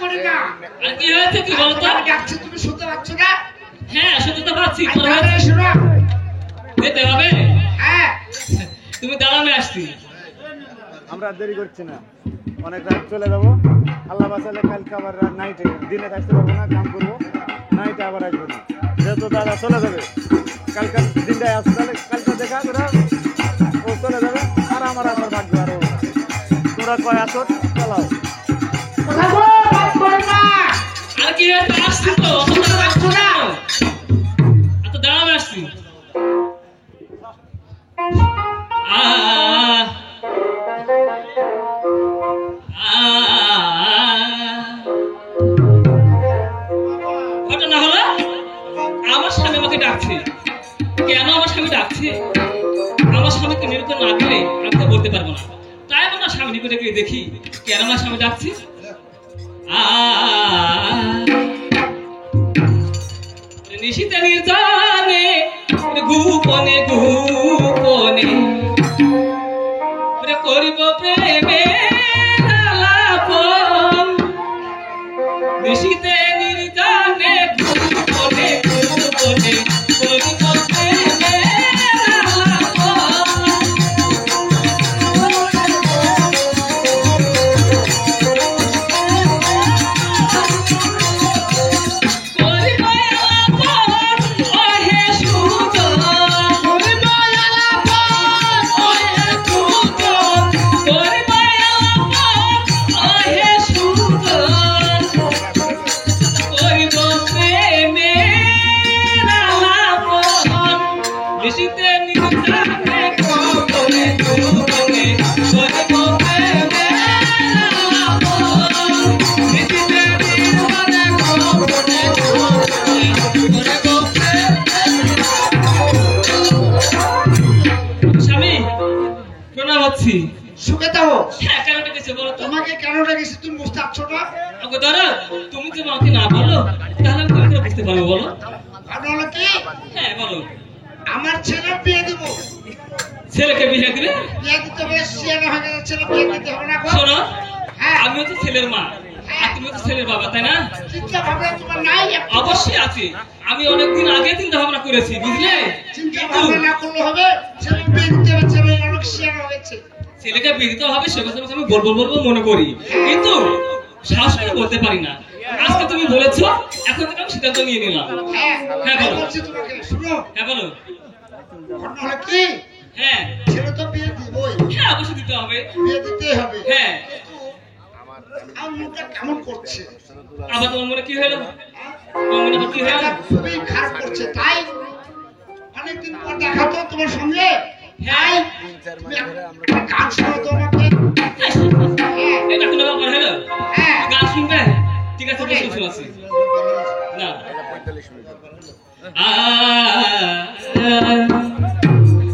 করে না। আর কি হয়েছে কি বলো তো? ডাকছি তুমি শুনতে পাচ্ছ না? হ্যাঁ শুনতে তো পাচ্ছি। শোনো যেতে হবে। হ্যাঁ তুমি দাঁড়ানো আসছি। আমরা দেরি করছি না, অনেক রাত চলে যাবো। আল্লাহ বাঁচালে কালকে আবার নাইটে, দিনে থাকতে পারবো না, কাম করবো, নাইটে আবার আসবো না। যেহেতু দাদা চলে যাবে কালকার দিনটায় আসতে, তাহলে কালকে দেখা করে ও চলে যাবে আর আমার আসার ভাগ্য আরো। তোমরা কয় আসো, চালাও। আর কি হয়েছে? আসছি তো, শুনতে পাচ্ছ না? এত দাঁড়ানো আসছি। ঘটনা হলো আমার স্বামী আমাকে ডাকছে। কেন আমার স্বামী ডাকছে? আমার স্বামীকে নিরূপণ না দিলে আমি তো বলতে পারবো না। তাই আমার স্বামী নিকটে গিয়ে দেখি কেন আমার স্বামী ডাকছে। নিশিতে নির্জনে গোপনে গোপনে করিব প্রেমে আলাপন। নিশিতে নির্জনে গোপনে গোপনে করিব প্রেমে আলাপন। সুখে থাকো। হ্যাঁ কেন ডেকেছে বলো তো? তোমাকে কেন ডেকেছি তুমি বুঝতে পারছো না? ওকে ধরো, তুমি যে আমাকে না বলো তাহলে আমি কি করে বুঝতে পারবো বলো? ভালো হলো কি? হ্যাঁ বলো। আমার ছেলে বিয়ে দিব। ছেলেকে বিয়ে দিবে? বিয়ে দিতে হবে, সিয়ানা হয়ে গেছে, ছেলে বিয়ে দিতে হবে না গো? শোনো, হ্যাঁ আমি হচ্ছে ছেলের মা আর তুমি হচ্ছে ছেলের বাবা, তাই না? চিন্তা ভাবনা তোমার নাই? অবশ্যই আছে। আমি অনেকদিন আগে চিন্তা ভাবনা করেছি, বুঝলে? চিন্তা ভাবনা না করলে হবে? ছেলে বিয়ে দিতে হবে, ছেলে অনেক সিয়ানা হয়েছে। ছেলেকে বিয়ে দিতে হবে সে কথা আমি বলবো বলবো মনে করি, কিন্তু সাহস করে বলতে পারি না। আজকে তুমি বলেছো, এখন থেকে আমি সিদ্ধান্ত নিয়ে নিলাম। হ্যাঁ হ্যাঁ বলো। বলছি তোমাকে, শুনো। হ্যাঁ বলো। ঘটনা হলো কি? হ্যাঁ ছেলে তো বিয়ে দিবই, হ্যাঁ অবশ্যই দিতে হবে। বিয়ে দিতেই হবে। হ্যাঁ আমার মনটা কেমন করছে? আবার তোমার মনে কি হলো? তোমার মনে আবার কি হলো? খুবই খারাপ করছে, তাই অনেকদিন পর দেখা তো তোমার সঙ্গে। হ্যাঁ তুমি একটা গান শোনাও তো আমাকে। এটা কোনো ব্যাপার হলো? হ্যাঁ গান শুনবে? ঠিক আছে বসে শোনাচ্ছি। না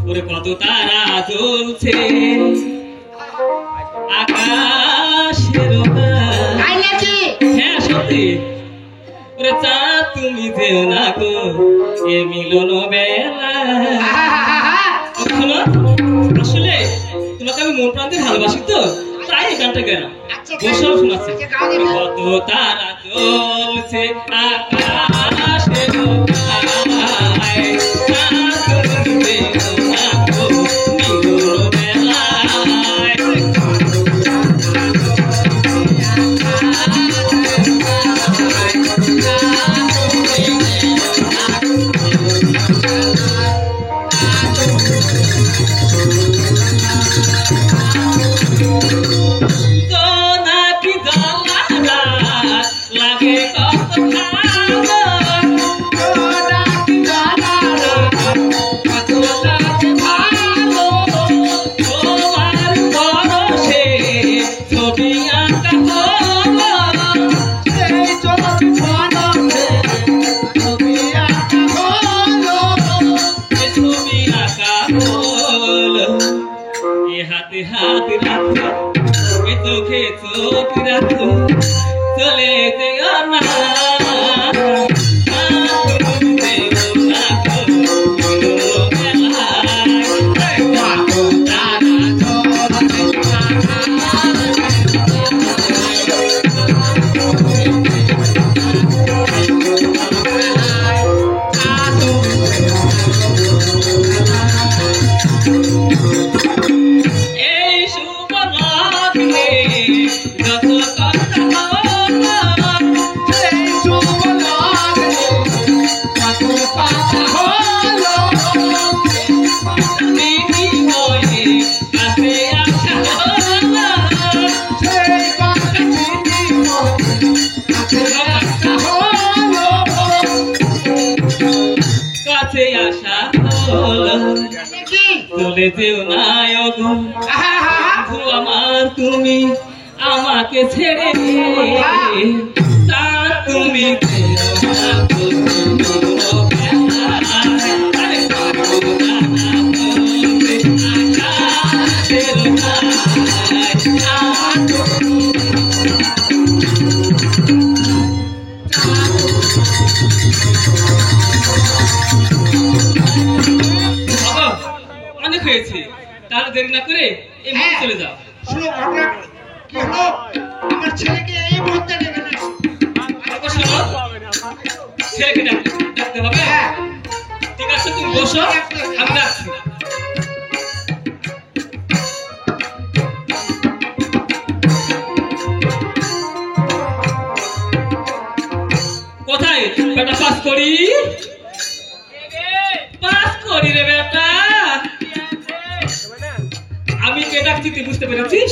ওরে কত তারা জ্বলছে আকাশের তাই নাকি? হ্যাঁ সত্যি। ওরে চাঁদ তুমি যেও না গো এ মিলন বেলা। শোনো, আসলে তোমাকে আমি মন প্রান্তে ভালোবাসি তো, তাই এই গানটা গেলাম। বসেও শোনাচ্ছি। কত তারা জ্বলছে আকাশের গায়ে, চাঁদ তুমি যেও না গো মিলন বেলায়। জোনাকি জ্বালা লাগে কত ভালো, জোনাকি জ্বালা কত লাগে ভালো, তোমার পরশে ছবি আঁকা হলো, সেই ছবি পরশে ছবি আঁকা হলো, সেই ছবি আঁকা হলো। এ হাতে হাত রাখো, এ চোখে চোখ রাখো, চলে যেও না, তুমি যেও না গো মিলন বেলায়। কত তারা জ্বলছে আকাশের এই শুভ লগ্নে যত কথা হলো, সেই শুভ লগ্নে কত কথা হলো, বিনিময়ে কাছে আসা হলো, সেই কথা বিনিময়ে কাছে আসা হলো। কাছে আসা হলো। কি? চলে যেও না ওগো আহা! বন্ধু আমার, তুমি আমাকে ছেড়ে তা তুমি যেও না বন্ধু আরে পাগল না বলতে আকাশের বাবা, অনেক হয়েছে, তাহলে দেরি না করে এই মুহূর্তে চলে যাও। শুনো ঘটনা কি হলো? আমার ছেলেকে এই মুহূর্তে ডেকে নিস। বাবা, শোনো, ছেলেকে ডাকতে হবে। হ্যাঁ, ঠিক আছে, তুমি বসো, আমি ডাকছি। কোথায় বেটা? পাস করি, পাস করি রে বেটা। আমি কে ডাকছি তুই বুঝতে পেরেছিস?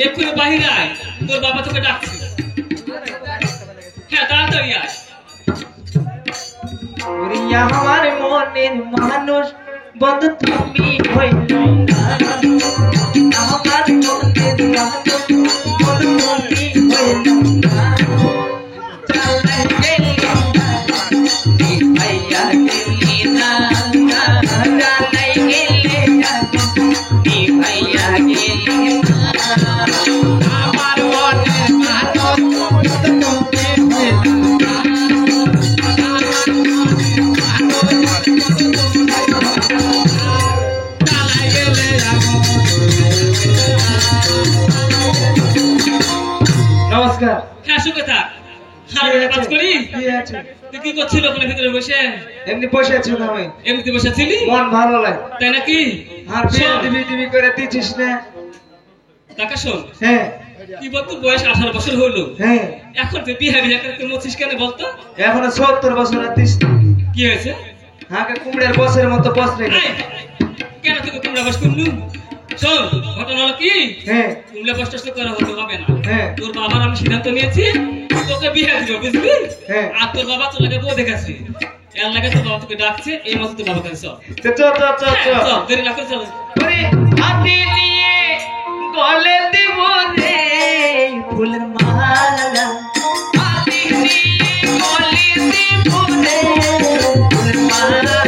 এক্ষুনি বাহিরে আয়, তোর বাবা তোকে ডাকছি। হ্যাঁ, তাড়াতাড়ি আয়। ওরিয়া আমার মনের মানুষ বন্ধু তুমি হইল না, আমার মনের মানুষ বন্ধু তুমি হইল না, চালাই গেলি না, ভাইয়া গেলি না, চালাই গেলি না, ভাইয়া গেলি না, আমার মনের মানুষ তুমি হইল না। চালাই গেলে নমস্কার। হ্যাঁ, সুখে থাক। আর বেটা পাস করি, কি আছে? তুই কি করছিল ওখানে ভিতরে বসে? এমনি বসে আছি না, আমি এমনিতে বসেছিলি, মন ভালো লাগে। তাই নাকি? আর বিয়ে শোন, দিবি দিবি করে দিচ্ছিস না। কাকা শোন, হ্যাঁ তুই বল তোর বয়স 18 বছর হলো, হ্যাঁ, এখন তুই বিয়ে করতে মরছিস কেন বলতো? এখনো 70 বছর আতিস। কি হয়েছে? হাঁকে কুমড়ের বছরের মতো বস রেখে। আয়, কেন তোকে তোমরা বস করলু? শোন, ঘটনা হলো কি, হ্যাঁ তোমরা বস টস করা হতে হবে না। হ্যাঁ তোর বাবার আমি সিদ্ধান্ত নিয়েছি, তোকে বিয়ে দিব, বুঝলি? হ্যাঁ। আর তোর বাবা তোর লাগে বউ দেখেছে, এর লাগে তোর বাবা তোকে ডাকছে, এই মাসে তোর বাবা কাছে চল। তো চল। চল, দেরি না করে চল। ওরে হাতে নিয়ে গলে দিব রে ফুলের মালা, হাতে নিয়ে গলে দিব রে ফুলের মালা,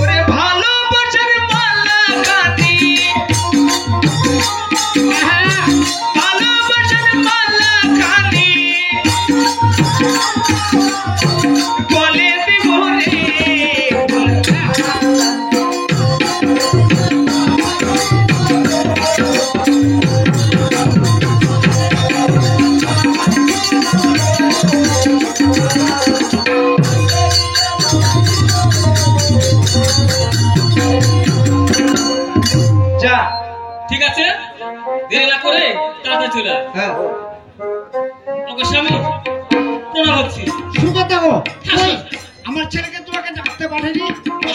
ওরে ভালোবাসার মালা গাঁথি, ভালোবাসার মালা গাঁথি, গলে দিব রে। যা। ঠিক আছে, দেরি না করে তাড়াতাড়ি চলে আয়। হ্যাঁ ওকে স্বামী, প্রণাম হচ্ছি। সুখে থাকো। হ্যাঁ, আমার ছেলেকে তোমাকে ডাকতে পারেনি,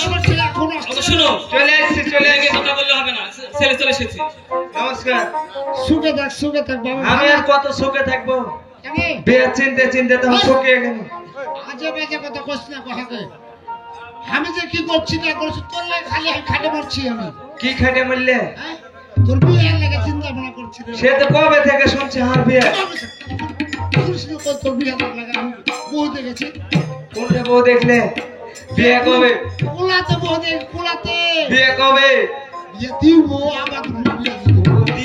আমার ছেলে এখন ওকে আসছে। শুনো, চলে আসছি চলে লেগে আসছি। কথা বললে হবে না, ছেলে চলে এসেছে। নমস্কার। সুখে থাক বাবা। আমি আর কত সুখে থাকবো? কেন? বিয়ে চিনতে চিনতে তো শুকিয়ে গেল। আজে বাজে কথা কইছ না কহাকে। আমি যে কি করছি না করছি তোর লাগে খালি আমি খাটে মারছি আমি। কি খাটে মরলে? হ্যাঁ? তোর বিয়ের লাগে চিন্তা ভাবনা করছি রে। সে তো কবে থেকে শুনছে আমার বিয়ে। কৃষ্ণ কত তোর বিয়ে লাগে আমি বউ দেখেছি। কোনটা বউ দেখলে? বিয়ে কবে? কুলাতে বউ দেখ কুলাতে। বিয়ে কবে? বিয়ে দিব আবার তুমি বিয়ে দিব।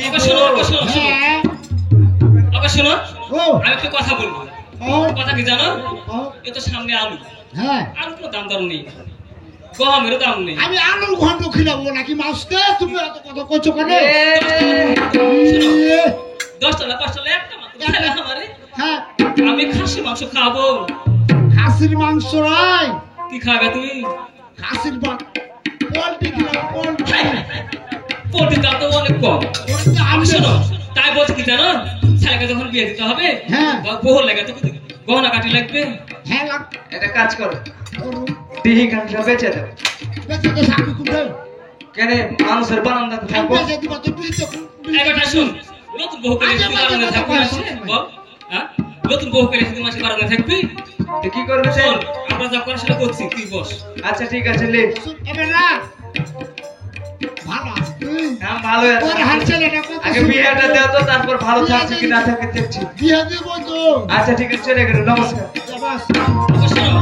ওকে শোনো, ওকে শোনো, শোনো। হ্যাঁ। ওকে শোনো, ও আমি একটু কথা বলবো। ও কথা কি জানো? ও এ তো সামনে আলু, হ্যাঁ আর কোনো দাম দর নেই, গমেরও দাম নেই। আমি আলুর ঘন্ট খিলাবো নাকি মাছকে? তুমি এত কথা কইছো কেন? শোনো, 10 টাকা 5 টাকা একটা মাত্র খেলা আমারে। হ্যাঁ আমি খাসি মাংস খাবো। খাসির মাংস নয়, কি খাবে তুমি? খাসির মাংস। পোল্ট্রি খিলাবো, পোল্ট্রি। পোল্ট্রির দাম তো অনেক কম। পোল্ট্রি আমি শোনো, তাই বলছি কি জানো, ছেলেকে যখন বিয়ে দিতে হবে, হ্যাঁ। বহুর লাগে তো গহনা কাটি লাগবে। হ্যাঁ একটা কাজ করো, করুন। টিহি গানটা বেচে দাও। বেঁচে তো সামনে খুঁজে কেন মানুষের বারান্দাতে থাকবো? বেঁচে দিব তো তুই তো এই বেটা শুন, নতুন বউ করে এসে বারান্দায় থাকবি মাসে, বল হ্যাঁ, নতুন বউ করে এসে মাসে বারান্দায় থাকবি। তো কি করবে শোন, শোন? আমরা যা করার সেটা করছি, তুই বস। আচ্ছা ঠিক আছে, লে। এবার না ভালো আছে তুই। হ্যাঁ ভালো আছে। ওর হাত ছেলেটা কত আগে বিয়েটা দাও তো, তারপর ভালো থাকছে কি না থাকে দেখছি। বিয়ে দিব তো। আচ্ছা ঠিক আছে, চলে গেল। নমস্কার। যাবাস। আবার শোনো,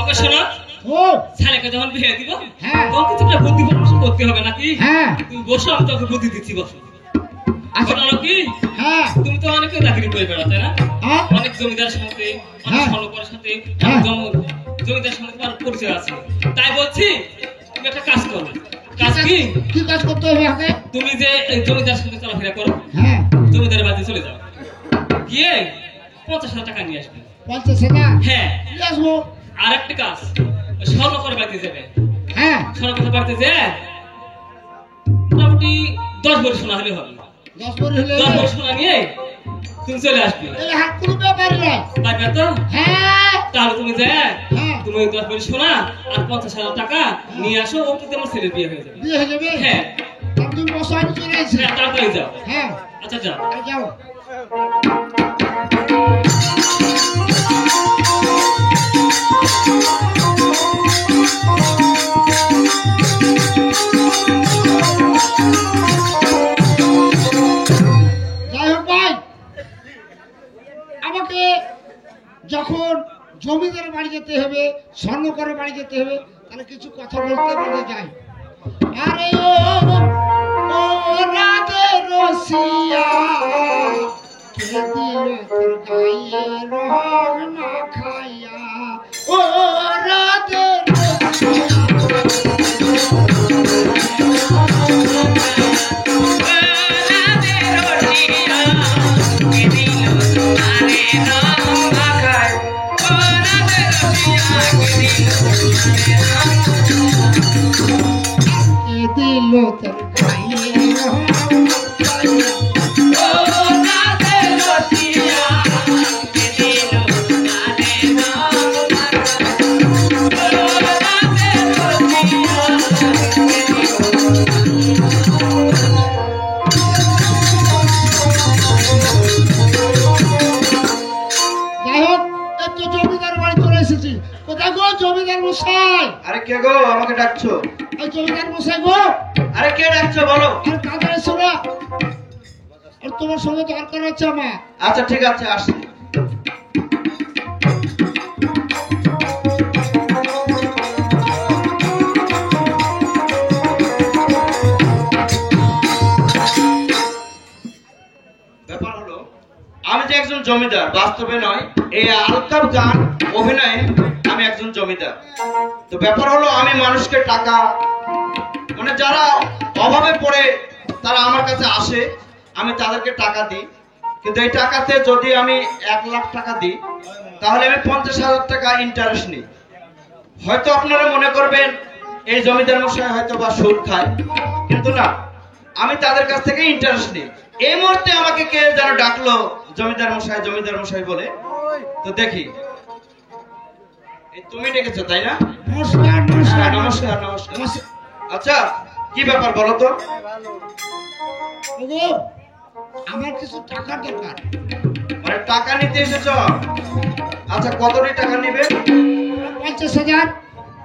আবার শোনো, ও ছেলেকে যখন বিয়ে দিব, হ্যাঁ। তখন কিছুটা বুদ্ধি পরামর্শ করতে হবে নাকি? হ্যাঁ তুমি বসো, আমি তোকে বুদ্ধি দিচ্ছি, বসো। আচ্ছা ঘটনা কি, হ্যাঁ তুমি তো অনেকে চাকরি করে বেড়াতে না, হ্যাঁ অনেক জমিদারের সাথে, অনেক হ্যাঁ। স্বর্ণকারের সাথে, হ্যাঁ। জমিদারের সাথে তোমার পরিচয় আছে। তাই বলছি, তুমি একটা কাজ করো। কাজ কি? কি কাজ করতে হবে আগে? তুমি যে এই জমিদারের সাথে চলাফেরা করো, হ্যাঁ জমিদারের বাড়িতে চলে যাও, গিয়ে 50,000 টাকা নিয়ে আসবে। 50,000 হ্যাঁ, নিয়ে আসবো। আর একটা কাজ, ওই স্বর্ণকারের বাড়িতে যাবে। হ্যাঁ স্বর্ণকারের বাড়িতে যে মোটামুটি 10 ভরি সোনা হলে হবে। 10 ভরি হলে 10 ভরি সোনা নিয়ে তুমি চলে আসবে। এই হাত কোনো ব্যাপার নয়। পারবে তো? হ্যাঁ তাহলে তুমি যে হ্যাঁ তুমি 10 ভরি সোনা আর 50,000 টাকা নিয়ে আসো, ওটাতে আমার ছেলের বিয়ে হয়ে যাবে। বিয়ে হয়ে যাবে। হ্যাঁ, আর তুমি বসো, আমি চলে আসছি। হ্যাঁ, তাড়াতাড়ি যাও। হ্যাঁ আচ্ছা যাও। আর যাও। যাই হোক ভাই, আমাকে যখন জমিদার বাড়ি যেতে হবে, স্বর্ণকারের বাড়ি যেতে হবে, তাহলে কিছু কথা বলতে বলে যাই। আরে ও রাধে রসিয়া, কে দিল তোর গায়ে রং না খাইয়া, ও রাধে রসিয়া। কে দিল তোর গায়ে রং না খাইয়া, ও রাধে রসিয়া, কে দিল গায়ে রং না খাইয়া, ও রাধে যাই হোক, একটু জমিদার বাড়ি চলে এসেছি। কোথায় গো জমিদার মশাই? আরে কে গো, আমাকে ডাকছো? এই জমিদার মশাই গো, আরে কে ডাকছো বলো? আর কাঁদা এসো না, আর তোমার সঙ্গে দরকার আছে আমার। আচ্ছা ঠিক আছে, আসছি। ব্যাপার হলো, আমি যে একজন জমিদার, বাস্তবে নয়, এই আলতাফ গান অভিনয়ে আমি একজন জমিদার। তো ব্যাপার হলো, আমি মানুষকে টাকা, মানে যারা অভাবে পড়ে তারা আমার কাছে আসে, আমি তাদেরকে টাকা দিই। কিন্তু এই টাকাতে যদি আমি 1 লাখ টাকা দিই, তাহলে আমি 50,000 টাকা ইন্টারেস্ট নিই। হয়তো আপনারা মনে করবেন এই জমিদার মশাই হয়তো বা সুদ খায়, কিন্তু না, আমি তাদের কাছ থেকে ইন্টারেস্ট নিই। এই মুহূর্তে আমাকে কে যেন ডাকলো জমিদার মশাই বলে, তো দেখি। এই তুমি ডেকেছো তাই না? নমস্কার নমস্কার হ্যাঁ, নমস্কার নমস্কার। নমস্কার। আচ্ছা, কি ব্যাপার বলো তো? ওগো, আমার কিছু টাকার দরকার। মানে টাকা নিতে এসেছো? আচ্ছা, কতটি টাকা নিবে? 50,000।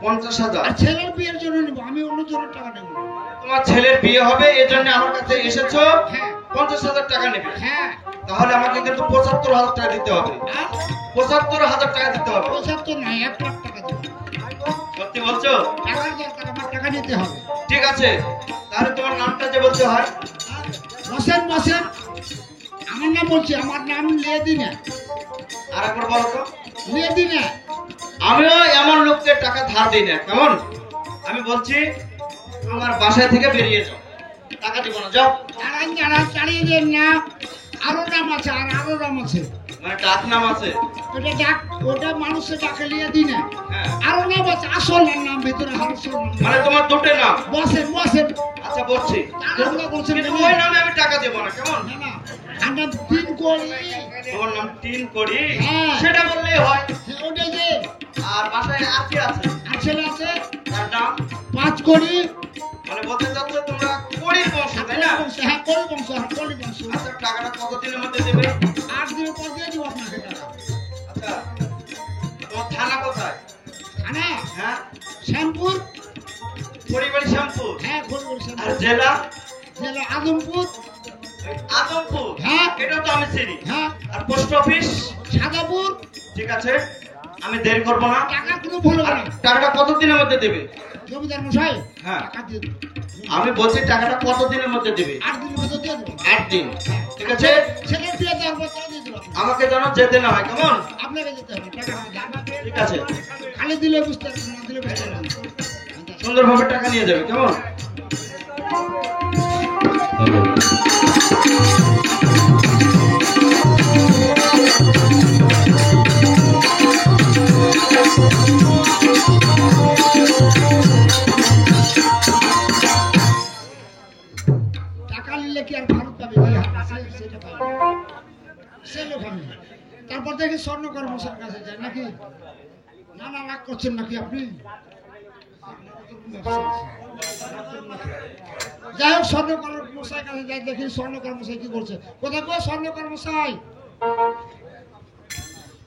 50,000। আর ছেলের বিয়ের জন্য নিবো, আমি অন্য জনের টাকা নেবো না। তোমার ছেলের বিয়ে হবে, এই জন্য আমার কাছে এসেছো? হ্যাঁ 50,000 টাকা নেবে। হ্যাঁ তাহলে আমাকে কিন্তু ৭৫,০০০ টাকা দিতে হবে। আর ৭৫,০০০ টাকা দিতে হবে। ৭৫ নাই, 1 লাখ টাকা দেবো। সত্যি বলছো? টাকার দরকার, আমার টাকা নিতে হবে। ঠিক আছে, তাহলে তোমার নামটা যে বলতে হয়। বসেন বসেন, আমার নাম বলছি, আমার নাম লেদিনা। আর একবার বলো তো। লেদিনা। আমিও এমন লোককে টাকা ধার দিই না, কেমন? আমি বলছি আমার বাসায় থেকে বেরিয়ে যাও, টাকা দিব না, যাও। চালিয়ে দেন না, আরো নাম আছে, আর আরো নাম আছে। মানে ডাক নাম আছে। ওটা ডাক, ওটা মানুষের ডাকে লিয়ে দিই না। হ্যাঁ, আরো নাম আছে, আসল নাম ভিতরে আসল নাম। মানে তোমার দুটো নাম। বসেন বসেন। আচ্ছা বলছি, তাড়াহুড়ো করছেন কিন্তু কেন? ওই নামে আমি টাকা দেব না, কেমন? না না, আমার 3 কোটি। তোমার নাম 3 কোটি, হ্যাঁ। সেটা বললেই হয়। ওটা যে আর বাসায় আর কি আছে? আসলে আছে তার নাম 5 কোটি। মানে বলতে চাচ্ছ তোমরা কোটির বংশ, তাই না? হ্যাঁ, কোটি বংশ, হ্যাঁ কোটি বংশ। আচ্ছা, টাকাটা কতদিনের মধ্যে দেবে? 8 দিনের পর দিয়ে দিব আপনাকে টাকা। আচ্ছা, তোমার থানা কোথায়? থানা হ্যাঁ, শ্যামপুর। পরিবাড়ি শ্যামপুর। হ্যাঁ, কোটি আর শ্যামপুর। জেলা? জেলা আদমপুর। আদমপুর। হ্যাঁ। এটা তো আমি চিনি। হ্যাঁ, আর পোস্ট অফিস? সাদাপুর। ঠিক আছে, আমি দেরি করবো না। টাকা কোনো ভুল হবে আর না। টাকাটা কতদিনের মধ্যে দেবে? জমিদার মশাই, হ্যাঁ। টাকা দিয়ে দেবো। আমি বলছি টাকাটা কতদিনের মধ্যে দেবে? 8 দিনের মধ্যে দিয়ে দেবো। 8 দিন। ঠিক আছে, ছেলের বিয়ে দেওয়ার পর তারা দিয়ে দেবো। আমাকে যেন যেতে না হয়, কেমন? আপনাকে যেতে হবে, টাকা না দিয়ে। ঠিক আছে, খালি দিলে বুঝতে পারবেন, না দিলে বুঝতে পারবেন না। সুন্দরভাবে টাকা নিয়ে যাবে, কেমন? টাকা নিলে কি আর ভারত পাবে? সেটা পাবে, সে লোক আমি। তারপর দেখি স্বর্ণকর মশার কাছে যায় নাকি? না না, রাগ করছেন নাকি আপনি? যাই হোক, স্বর্ণকর মশাই কাছে যাই, দেখি স্বর্ণকর মশাই কি করছে। কোথায় গো স্বর্ণকর মশাই?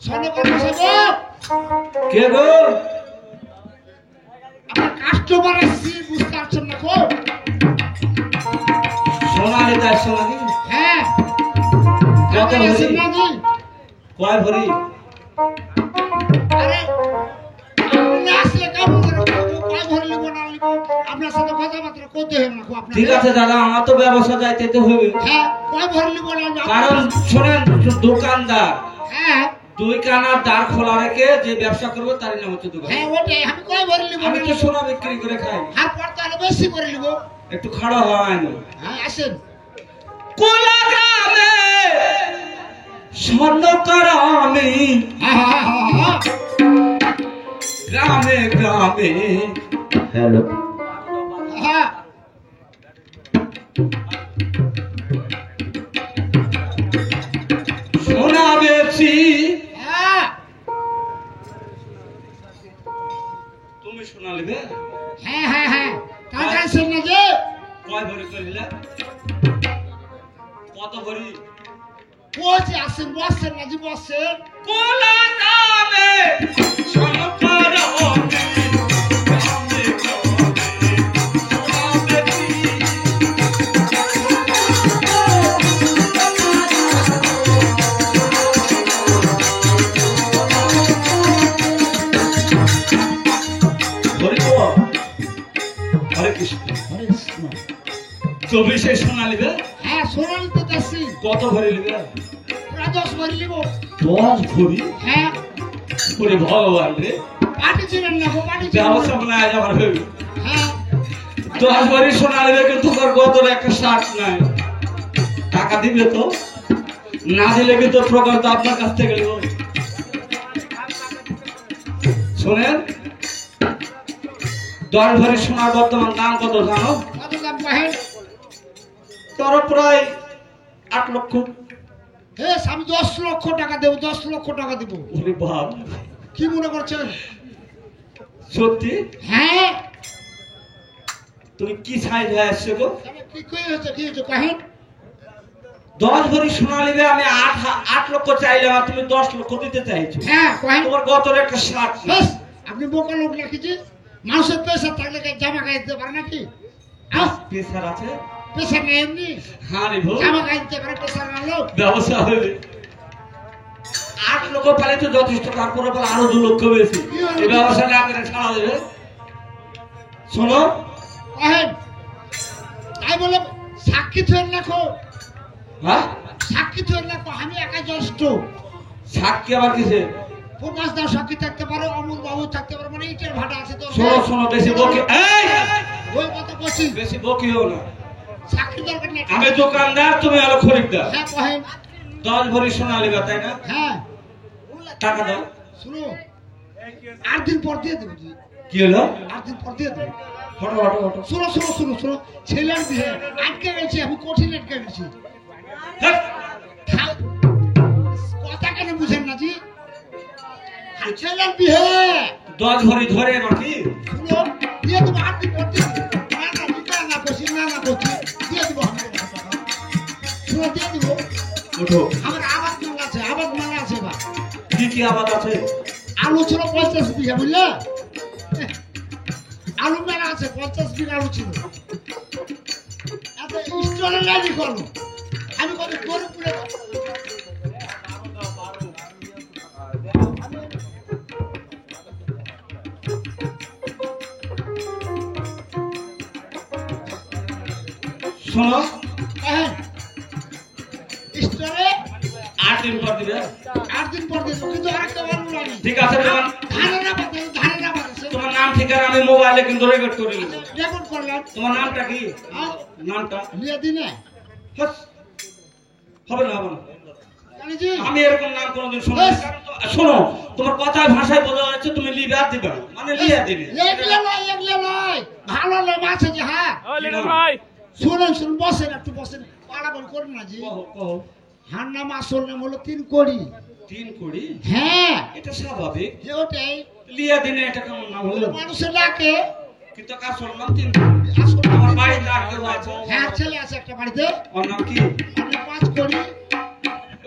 স্বর্ণকর মশাই গো, কে গো? আপনার কাস্টমার আসছি, বুঝতে পারছেন না গো? সোনালি তার সোনালি হ্যাঁ, কত আপনি ভরি? আসেন না জি? কয় ভরি? আরে, আপনি আসলে কেমন করে বলবো? কয় ভরি লিখবো না লিখবো? আপনার সাথে কথাবার্তা করতে হবে না গো আপনার। ঠিক আছে দাদা, আমার তো ব্যবসা যাইতে তো হবে। হ্যাঁ, কয় ভরি লিখবো না লিখবো? কারণ শোনেন, দোকানদার হ্যাঁ 2 কানার দ্বার খোলা রেখে যে ব্যবসা করবো তারই নাম হচ্ছে দোকান। হ্যাঁ, ওটাই আমি কয় ভরি লিখবো আমি না তো লিখবো? সোনা বিক্রি করে খাই, আর পর তাহলে বেশি করে লিখবো। একটু খাড়া হয় না। হ্যাঁ, আসেন। কোলা গ্রামে স্বর্ণকার আমি, হ্যাঁ হ্যাঁ হ্যাঁ হ্যাঁ, গ্রামে গ্রামে। হ্যালো, হ্যাঁ। সোনা বেশি। হ্যাঁ তুমি সোনা নেবে? হ্যাঁ হ্যাঁ হ্যাঁ, টাকা আসেন না যে? কয় ভরি করিলে? কত ভরি? বলছি আসেন, বসছেন না জি, বসছেন। কোলা গ্রামে স্বর্ণকার আমি, গ্রামে গ্রামে সোনা বেশি। হরে কৃষ্ণ। হরে কৃষ্ণ। 24 সোনা নিবে? হ্যাঁ, সোনালি তো যাচ্ছি, কত ভরি নিবে? প্রায় 10 ভরি লিখবো। 10 ভরি? হ্যাঁ, ওরে ভগবান রে, পাটি ছিলেন না গো, পাটি ছিলেন ব্যবসা না। মনে হয় আমার ভেবে। হ্যাঁ 10 ভরি সোনা নিবে, কিন্তু তোর গতর একটা শার্ট নাই। টাকা দিবে তো? না দিলে কিন্তু প্রকার তো আপনার কাছ থেকে নেব। শোনেন, 10 ভরি সোনার বর্তমান দাম কত জানো? কত দাম কহেন? তোর প্রায় 8 লক্ষ। হ্যাঁ, আমি 10 লক্ষ টাকা দেবো, 10 লক্ষ টাকা দেবো। ওরে বাপ, কি মনে করছেন? সত্যি? হ্যাঁ, তুমি কি সাইজ হয়ে আসছো গো? তাহলে কি হয়েছে, কি হয়েছে কহেন? 10 ভরি সোনা নিবে, আমি 8 লক্ষ চাইলাম, আর তুমি 10 লক্ষ দিতে চাইছো। হ্যাঁ কহেন। তোমার গতর একটা শার্ট নাই। বাস, আপনি বোকা লোক নাকি যে? মানুষের পয়সা থাকলে জামা গায়ে দিতে পারে নাকি? আহ, প্রেসার আছে? প্রেশার নেই এমনি হ্যাঁ রে ভো জামা গাইতে পারে প্রেশার আনলো ব্যবসা হবে 8 লক্ষ পালে তো যথেষ্ট তারপরে আবার আরো 2 লক্ষ বেশি এই ব্যবসা না করে ছাড়া দেবে শোনো কহেন তাই বলে সাক্ষী থুয়েন রাখো হ্যাঁ সাক্ষী থুয়েন রাখো আমি একা জ্যেষ্ঠ সাক্ষী আবার কিসে প্রকাশ দাও সাক্ষী থাকতে পারে অমল বাবু থাকতে পারে মানে ইটের ভাটা আছে তো শোনো শোনো বেশি বকি এই ওই কথা বলছি বেশি বকিও না সাক্ষী দরকার নেই আমি দোকানদার তুমি হলো খরিদ্দার হ্যাঁ কহেন 10 ভরি সোনা নেবে তাই না হ্যাঁ টাকা দাও শুনো 8 দিন পর দিয়ে দেবো কি হলো 8 দিন পর দিয়ে দেবো হটো হটো হটো শোনো শোনো শোনো শোনো ছেলের বিয়ে আটকে গেছি আমি কঠিন আটকে গেছি হ্যাঁ কথা কেন বুঝেন না জি আর ছেলের বিয়ে 10 ভরি ধরে নাকি শুনো দিয়ে দেবো 8 দিন পর দিয়ে দেবো না করছি দিয়ে দেবো আমি শুনো দিয়ে দেবো উঠো আমার আবাদ মালা আছে বা কি কি আবাদ আছে আলু ছিল 50 বিঘা বুঝলে আলু মেলা আছে 50 বিঘা আলু ছিল এত স্টোরে লাগি করলো আমি কত গরু পুড়ে শোনো হ্যাঁ স্টোরে 8 দিন পর দিবে 8 দিন পর দেবো কিন্তু আরেকটা বলবো আমি ঠিক আছে তোমার ধারণা বাতাসে তোমার নাম ঠিকানা আমি মোবাইলে কিন্তু রেকর্ড করে নেব রেকর্ড করলাম তোমার নামটা কি নামটা নিয়ে দিনে হাস। হবে না হবে না জানি জি আমি এরকম নাম কোনোদিন শুনি বেশ। শোনো তোমার কথায় ভাষায় বোঝা যাচ্ছে তুমি লিবে আর দিবে না। মানে লিয়া দিবে এগলে নয় ভালো লোক আছে যে হ্যাঁ ভাই শুনুন বসেন একটু বসেন পাড়াবল করুন না জি কহো কহো হার নাম আসল নাম হলো 3 কোটি 3 কোটি হ্যাঁ এটা স্বাভাবিক যে ওটাই লিয়া দিনে এটা কেমন নাম হলো মানুষের ডাকে কিন্তু আসল নাম 3 কোটি আসল আমার বাড়িতে আর কেউ আছে হ্যাঁ ছেলে আছে একটা বাড়িতে ওর নাম কি আপনি 5 কোটি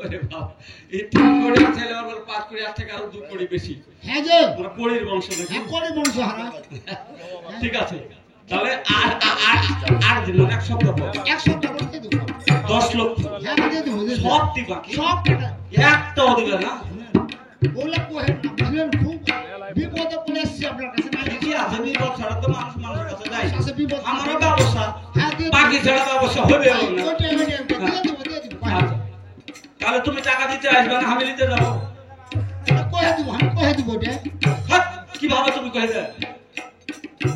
ওরে বাপ এই 3 কোটি ছেলে ওর 5 কোটি আর থেকে আরো 2 কোটি বেশি হ্যাঁ যে আমরা কোটির বংশ নাকি হ্যাঁ কোটি বংশ হারা ঠিক আছে তাহলে আর দিন মানে 1 সপ্তাহ পর 1 সপ্তাহ করে দিয়ে দেবো 10 লক্ষ হ্যাঁ দিয়ে দেবো সব দিবা কি সব টাকা একটাও দিবে না বলে কোহেন না বুঝলেন খুব বিপদে পড়ে এসছি আপনার কাছে না কি আছে বিপদ ছাড়া তো মানুষ মানুষের কাছে যায় আছে বিপদ আমারও ব্যবসা হ্যাঁ দিয়ে বাকি ছাড়া ব্যবসা হবে না ওটাই দিয়ে দেবো আচ্ছা তাহলে তুমি টাকা দিতে আসবে না আমি নিতে যাবো আমি কহে দিব ওটা হাট, কিভাবে তুমি কহে দেয়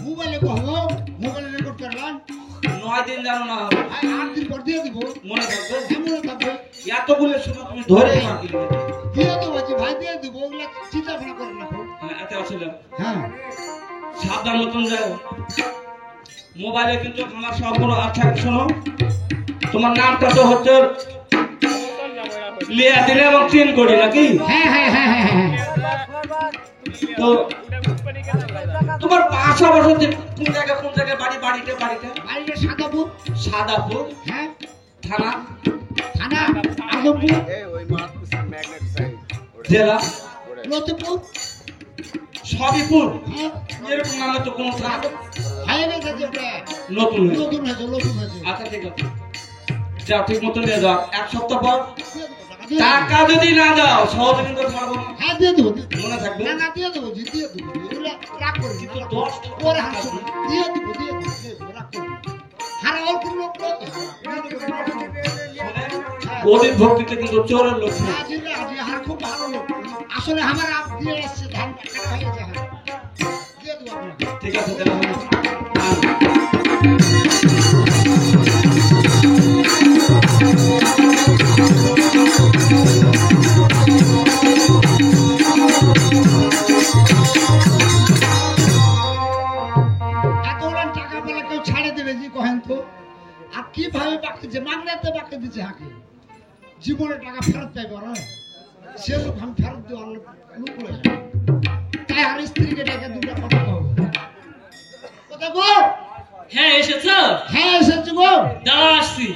মোবাইলে কহবো মোবাইলে রেকর্ড করলাম 9 দিন জানো না 8 দিন পর দিয়ে দিব মনে থাকবে এমন থাকবে এত বলে শোনো তুমি ধরে পারবি না দিয়ে দেবো যে ভাই দিয়ে দিব ওগুলা চিন্তা ভাবনা করে রাখো এত আসলে হ্যাঁ সাবধান মতন যাও মোবাইলে কিন্তু আমার সবগুলো আচ্ছা শোনো তোমার নামটা তো হচ্ছে লিয়া দিলে এবং 3 কোটি নাকি হ্যাঁ হ্যাঁ হ্যাঁ হ্যাঁ হ্যাঁ তো তোমার বাসা বসতে কোন জায়গায় বাড়িতে বাড়িটা সাদাপুর হ্যাঁ থানা থানা আজমপুর জেলা লতিপুর সবিপুর হ্যাঁ এরকম নামে তো কোনো থানা হাইওয়ে গেছে ওটা নতুন হয়েছে। নতুন হয়েছে আচ্ছা ঠিক আছে যাও ঠিক মতো নিয়ে যাও 1 সপ্তাহ পর দিয়ে দেবো, টাকা যদি না দাও সহজে কিন্তু ছাড়বো না হ্যাঁ দিয়ে দেবো মনে থাকবে না না দিয়ে দেবো জি দিয়ে দেবো এগুলা রাগ করে কিন্তু 10 ওরে হাসো দিয়ে দেবো রাগ করে হারা অল্প লোক তো গরিব ভক্তিতে কিন্তু চোরের লোক নেই। আজি হার খুব ভালো লোক আসলে আমার আপ দিয়ে এসছে ধান কাটা হয়ে গেছে হার দিয়ে দেবো আপনাকে ঠিক আছে তাহলে আমি এতগুলো টাকা পেলে কেউ ছাড়ে দেবে জি কহেন তো আর কিভাবে বাকি যে মাগনাতে বাকি দিচ্ছে হাকে জীবনে টাকা ফেরত পাইব না সে লোক আমি ফেরত দেওয়া লোক করে তাই আর স্ত্রীকে ডেকে দুটো কথা কব কথা গো হ্যাঁ এসেছো হ্যাঁ এসেছি গো দাঁড়া আসছি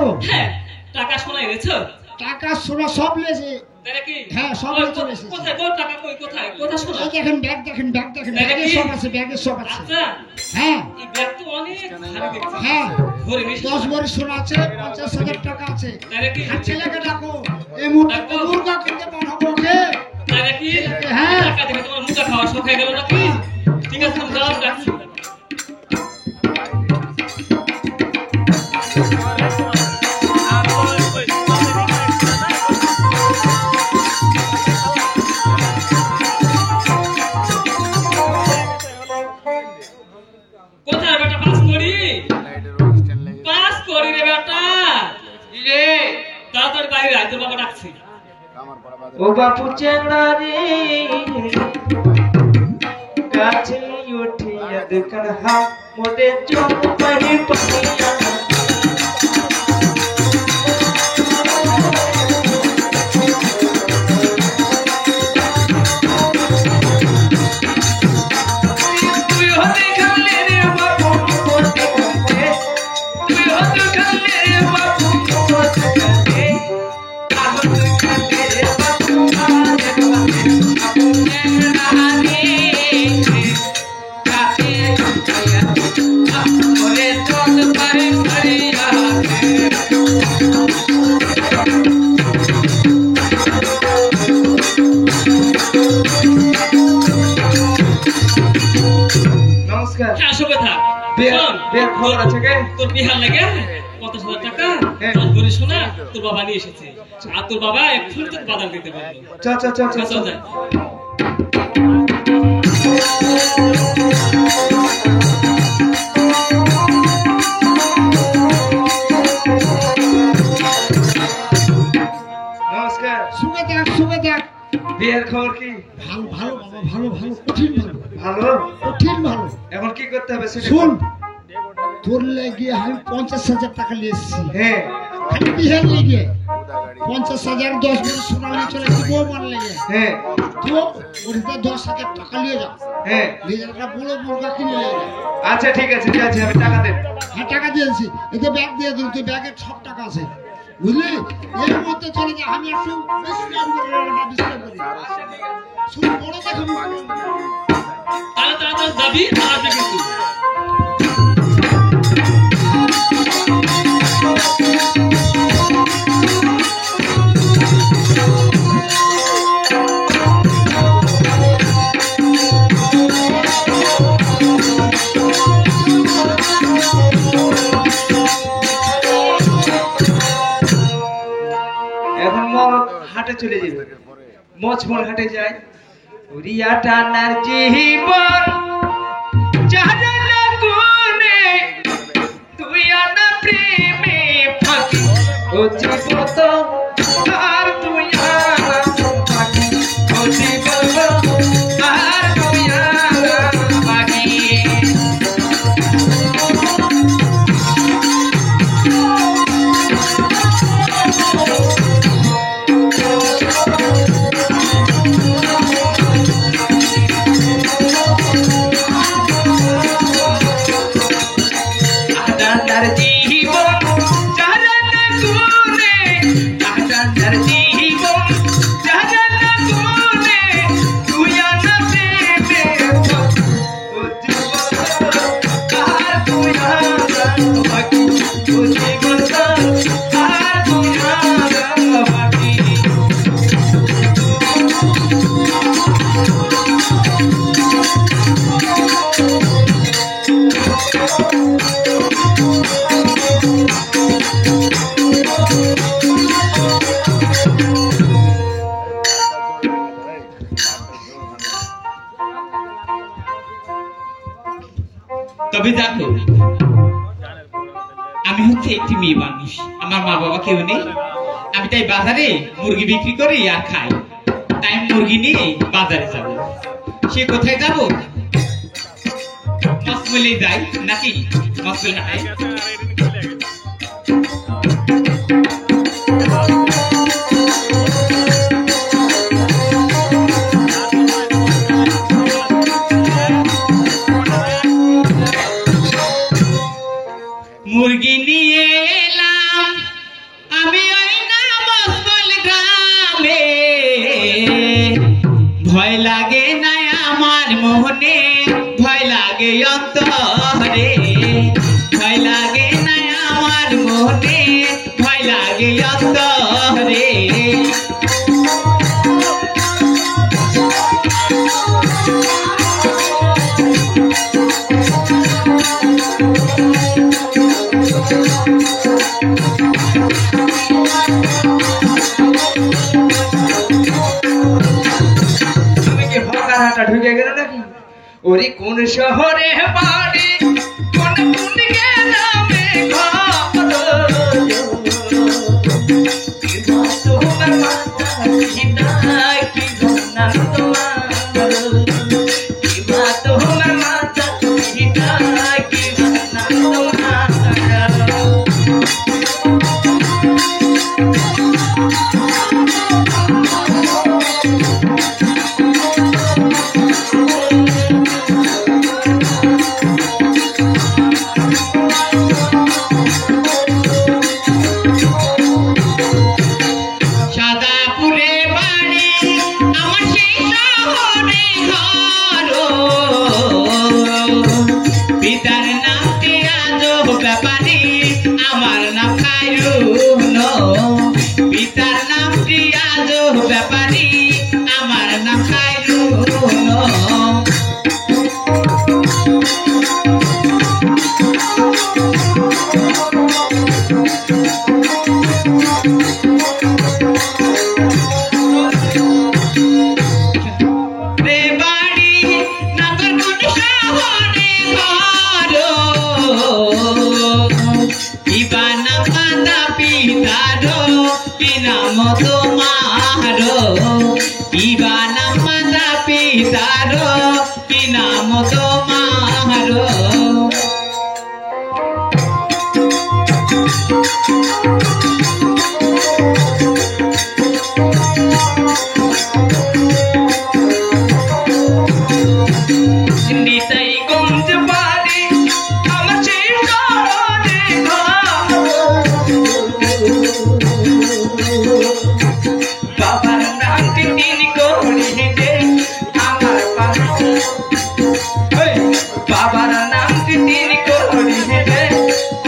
যাবো হ্যাঁ, টাকা সোনা এনেছো? টাকা সোনা সব লেছে তাই নাকি? হ্যাঁ, সব ওই, নিয়ে চলে এসেছি। কোথায় তোর টাকা কই? কোথায় কোথায় সোনা? এই দেখেন ব্যাগ দেখেন ব্যাগ দেখেন ব্যাগে ব্যাগে কি? সব আছে ব্যাগে সব আছে আচ্ছা, হ্যাঁ এই ব্যাগ তো অনেক ভারী দেখছি। হ্যাঁ ধরে নিস। 10 ভরি সোনা আছে 50,000 টাকা আছে তাই নাকি? আর ছেলেকে ডাকো এই মুহূর্তে ডাকবো? মুরগা খেতে পাঠাবো ওকে তাই নাকি? হ্যাঁ। টাকা দেখে তোমার মুখটা খাওয়া শখ হয়ে গেল নাকি? ঠিক আছে, আমি যাওয়ার রাখছি। কোথায় বেটা পাস করি? পাস করি রে বেটা। রে তাড়াতাড়ি বাইরে আয়, তোর বাবা ডাকছে। ও বাপু চেংড়া রে কাছে উঠিয়া দেখার হাত মোটে চোখ পাহি পাহিয়া তুই হতে খালে রে বাপু মোটে কাছে তুই হতে খালে রে বাপু মোটে কাছে আহ তুই খালে রে বাপু আরে বাপু চেংড়া রে কাছে উঠিয়া মোরে চোখ পাহি পাহিয়া নমস্কার হ্যাঁ, শুভে থাক। বিয়ে শোন, বিয়ে খবর আছে কে তোর বিহার লাগে 50,000 টাকা হ্যাঁ। 10 ভরি সোনা তোর বাবা নিয়ে এসেছে। আর তোর বাবা এক্ষুনি তোর বাদাম দিতে পারলো। চল চল চল চল চল যাই। নমস্কার শুভে দেখ বিয়ের খবর কি ভালো ভালো বাবা ভালো ভালো কঠিন ভালো ভালো কঠিন ভালো এখন কি করতে হবে সেটা শুন বল। তোর লেগে আমি 50,000 টাকা নিয়ে এসেছি হ্যাঁ খালি বিহার লেগে 50,000 10 ভরি সোনা নিয়ে চলে এসেছি বউ মান লেগে হ্যাঁ তো ওটা 10,000 টাকা নিয়ে যাও হ্যাঁ নিয়ে যা একটা বড় মুরগা কিনে নিয়ে যা আচ্ছা ঠিক আছে যাচ্ছি আমি টাকা দেব হ্যাঁ টাকা দিয়েছি এতে ব্যাগ দিয়ে দিন তুই ব্যাগে সব টাকা আছে বুঝলি এর মধ্যে চলে যা আমি একটু বিশ্রাম করি শুধু বড় দেখাবো তাহলে তাড়াতাড়ি যাবি, আর আসবি কিন্তু। এখন মন হাটে চলে যাবে মজমন হাটে যায় উড়িয়া টানার জীবন যারা না গুনে তুই আনা প্রেমে ফাঁকি ও জীবত আর তুই আনা ফাঁকি ও জীবত আর তুই আনা ফাঁকি আটার জীবন যারা না গুনে আটার জীবন যারা না গুনে তুই আনা প্রেমে ও জীবন আর তুই আনা বাকি ও জীবন আর তুই আনা বাকি তবে দেখো, আমি হচ্ছে একটি মেয়ে মানুষ, আমার মা বাবা কেউ নেই। আমি তাই বাজারে মুরগি বিক্রি করি আর খাই। তাই আমি মুরগি নিয়ে বাজারে যাব। সে কোথায় যাব? মসমলে যাই নাকি মসমল হাটাই। মুরগি নিয়ে এলাম ভয় লাগে না আমার মনে, ভয় লাগে অন্তরে, ভয় লাগে না আমার মনে, ভয় লাগে অন্তরে। তুমি কি ফাঁকা হাঁটা ঢুকে গেল নাকি? ওরে কোন শহরে বাড়ি, কোন কোন গ্রামে ঘর, কি তোমার মাথা পিতা কি না তোমার, কি তোমার মাথা পিতা কি না তোমার। সাদাপুরে বাড়ি আমার সেই শহরে ঘর, পিতার নামটি আজব ব্যাপারী আমার নাম খায়রুন, পিতার নামটি আজব ব্যাপারী আমার নাম খায়রুন। রে বাড়ি নাগরকোট শহরে ঘর, ইবা নাম মাতা পিতার কি নাম তোমার, ইবা নাম মাতা পিতার কি নাম তোমার। নিতাই গঞ্জ বাড়ি আমার সেই শহরে ঘর, বাবার নামটি তিনি করিতে আমার পাশে, বাবার নামটি তিনি করিতে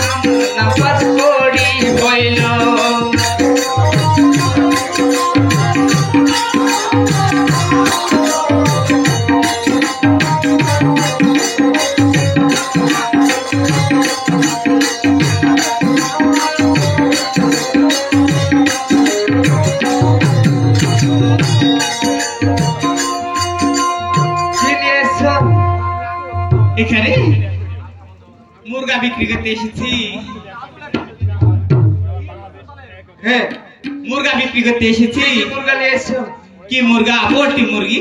আমার নাপাস করি হইল। এখানে মুরগা বিক্রি করতে এসেছি, হ্যাঁ মুরগা বিক্রি করতে এসেছি। মুরগা নিয়ে এসছো? কি মুরগা? পোল্ট্রি মুরগি।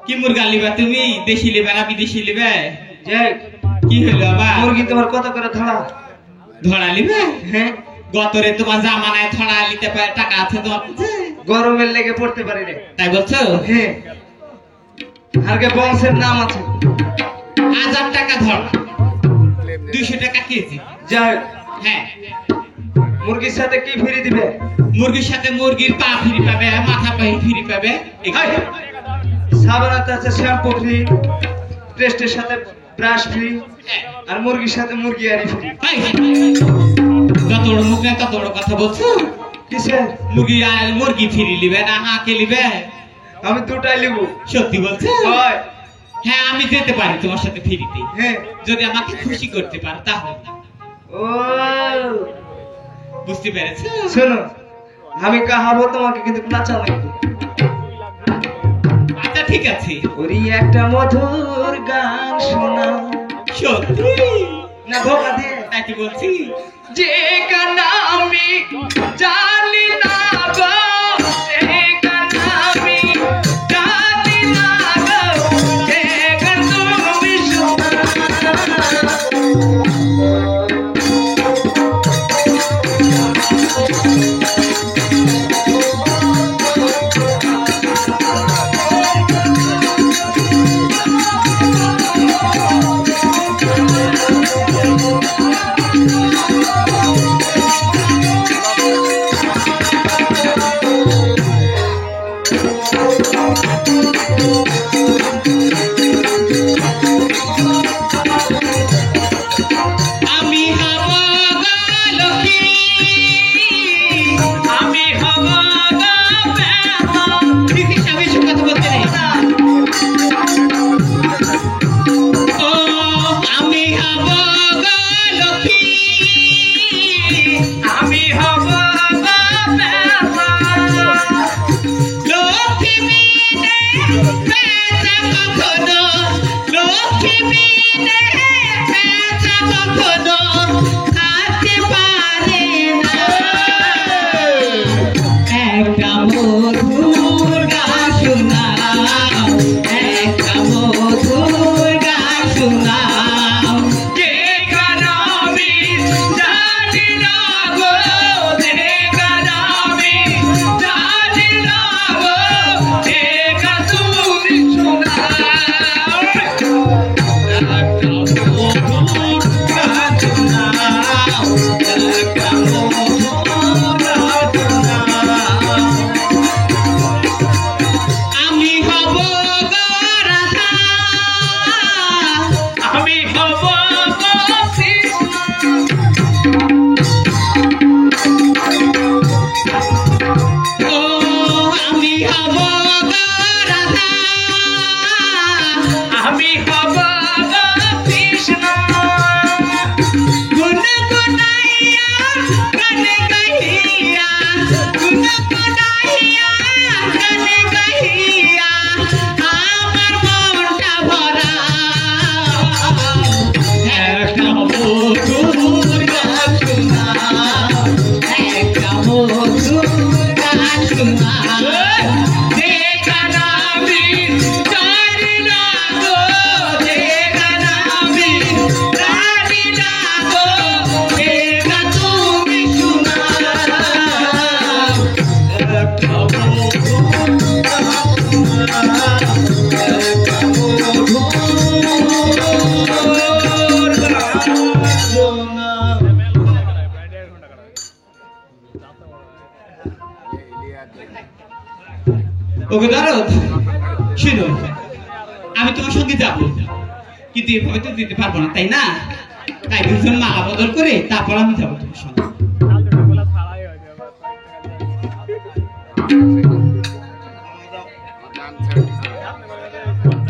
কি মুরগা লিবা তুমি? দেশি লিবা না বিদেশি লিবা? যাই কি হলো আবার? মুরগি তোমার কত করে ধরা? ধরা লিবা? হ্যাঁ গতরে তোমার জামানায় ধরা নিতে পারে, টাকা আছে তোমার কাছে? গরমের লেগে পড়তে পারি রে। তাই বলছো? হ্যাঁ আগে বংশের নাম আছে। 1000 টাকা ধরা, 200 টাকা কেজি। যাই হ্যাঁ, মুরগির সাথে কি ফ্রি দিবে? মুরগির সাথে মুরগির পা ফ্রি পাবে, মাথা ফ্রি পাবে। হাই, সাবানাতে আছে শ্যাম্পু ফ্রি, পেস্টের সাথে ব্রাশ ফ্রি, আর মুরগির সাথে মুরগি আরি ফ্রি। হাই, যত বড় মুখ না তত বড় কথা বলছো। কিসে? মুরগি ফ্রি লিবে না হাঁকে লিবে? আমি দুটাই লিবো। সত্যি বলছো? হয়। হ্যাঁ, আমি যেতে পারি তোমার সাথে ফ্রিতে, হ্যাঁ যদি আমাকে খুশি করতে পারো তাহলে। ও বুঝতে পেরেছো? শোনো, আমি কাহাবো তোমাকে কিন্তু নাচাও নাকি। আচ্ছা ঠিক আছে। ওরি একটা মধুর গান শোনা। সত্যি না ধোকা দিয়ে নাকি বলছি? যে গান আমি জানি না গো, যে গান আমি জানি না গো, যে গান তুমি শোনা। ওকে দরদ শুনো, আমি তোমার সঙ্গে যাব, কিন্তু এভাবে তো দিতে পারবো না, তাই না? তাই দুজন মালা বদল করে তারপর আমি যাবো তোমার সঙ্গে।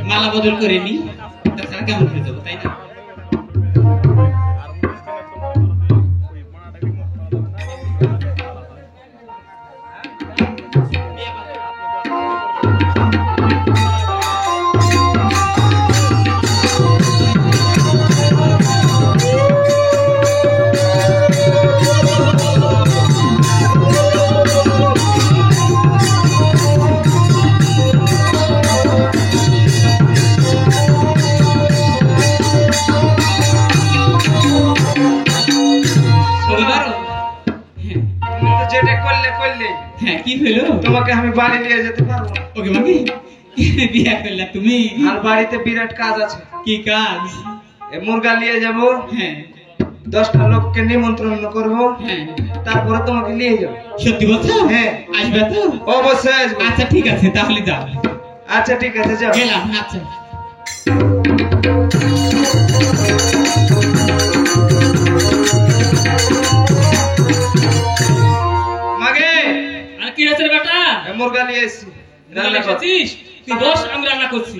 মালা বদল করে নি, তাছাড়া কেমন করে যাবো, তাই না? হ্যাঁ, কি হলো? তোমাকে আমি বাড়ি নিয়ে যেতে পারবো? ওকে মামি, বিয়া করলা তুমি? আর বাড়িতে বিরাট কাজ আছে। কি কাজ? মুরগা নিয়ে যাব, হ্যাঁ 10টা লোককে নিমন্ত্রণ করব, হ্যাঁ। তারপরে তোমাকে নিয়ে যাব। সত্যি বলছো? হ্যাঁ। আসবে তো? অবশ্যই আসবো। আচ্ছা ঠিক আছে, তাহলে যাও। আচ্ছা ঠিক আছে, যাও। গেলাম। আচ্ছা। মাগে আর কি হয়েছে রে বেটা? মুরগা নিয়ে এসেছি, রান্না রান্না কর। করছিস? তুই বস, আমি রান্না করছি।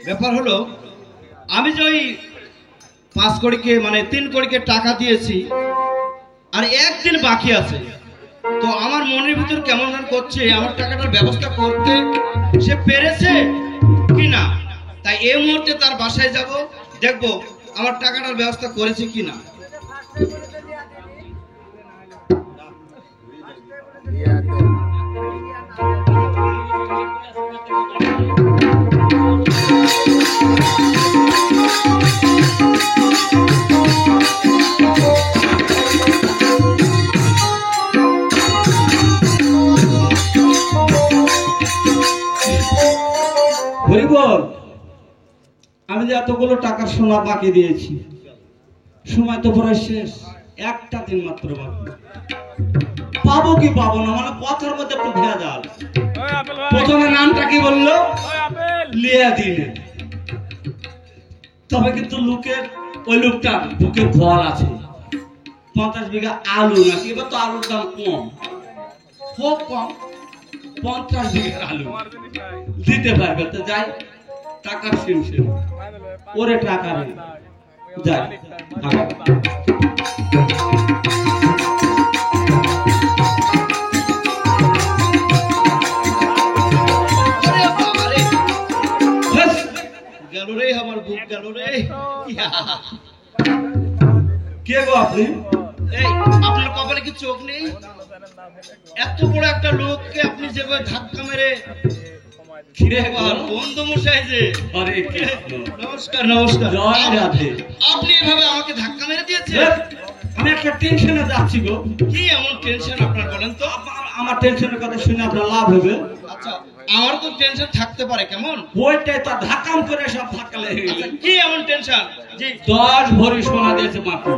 ব্যাপার হলো, আমি যে ওই 5 কোটিকে মানে 3 কোটিকে টাকা দিয়েছি, আর একদিন বাকি আছে, তো আমার মনের ভিতর কেমন যেন করছে, আমার টাকাটার ব্যবস্থা করতে সে পেরেছে কি না। তাই এই মুহূর্তে তার বাসায় যাব, দেখবো আমার টাকাটার ব্যবস্থা করেছে কি না। হরিবল, আমি যে এতগুলো টাকার সোনা বাকি দিয়েছি, সময় তো প্রায় শেষ, একটা দিন মাত্র বাকি। পাবো কি পাবো না, মানে কথার মধ্যে একটু ভেজাল। প্রথমে নামটা কি বললো? লিয়া দিনে। তবে কিন্তু লোকের ওই লোকটা বুকে ফল আছে, 50 বিঘা আলু নাকি, এবার তো আলুর দাম কম, খুব কম, 50 বিঘার আলু দিতে পারবে তো যাই, টাকার সিমসিম ওরে টাকা নেই, যাই গেল রে আমার বুক, গেল রে। কে গো আপনি? এই আপনার কপালে কি চোখ নেই? এত বড় একটা লোককে আপনি যেভাবে ধাক্কা মেরে খিরে বন্ধু মশাই যে। আরে কৃষ্ণ, নমস্কার নমস্কার। জয় রাধে। আপনি এভাবে আমাকে ধাক্কা মেরে দিয়েছেন? আমি একটা টেনশনে যাচ্ছি গো। কি এমন টেনশন আপনার, বলেন তো? আমার টেনশনের কথা শুনে আপনার লাভ হবে? আচ্ছা, আমার তো টেনশন থাকতে পারে, কেমন? ওইটাই তো ধাক্কাম করে সব ধাক্কা লেগে গেল। আচ্ছা, কি এমন টেনশন? জি, 10 ভরি সোনা দিয়েছে মাত্র।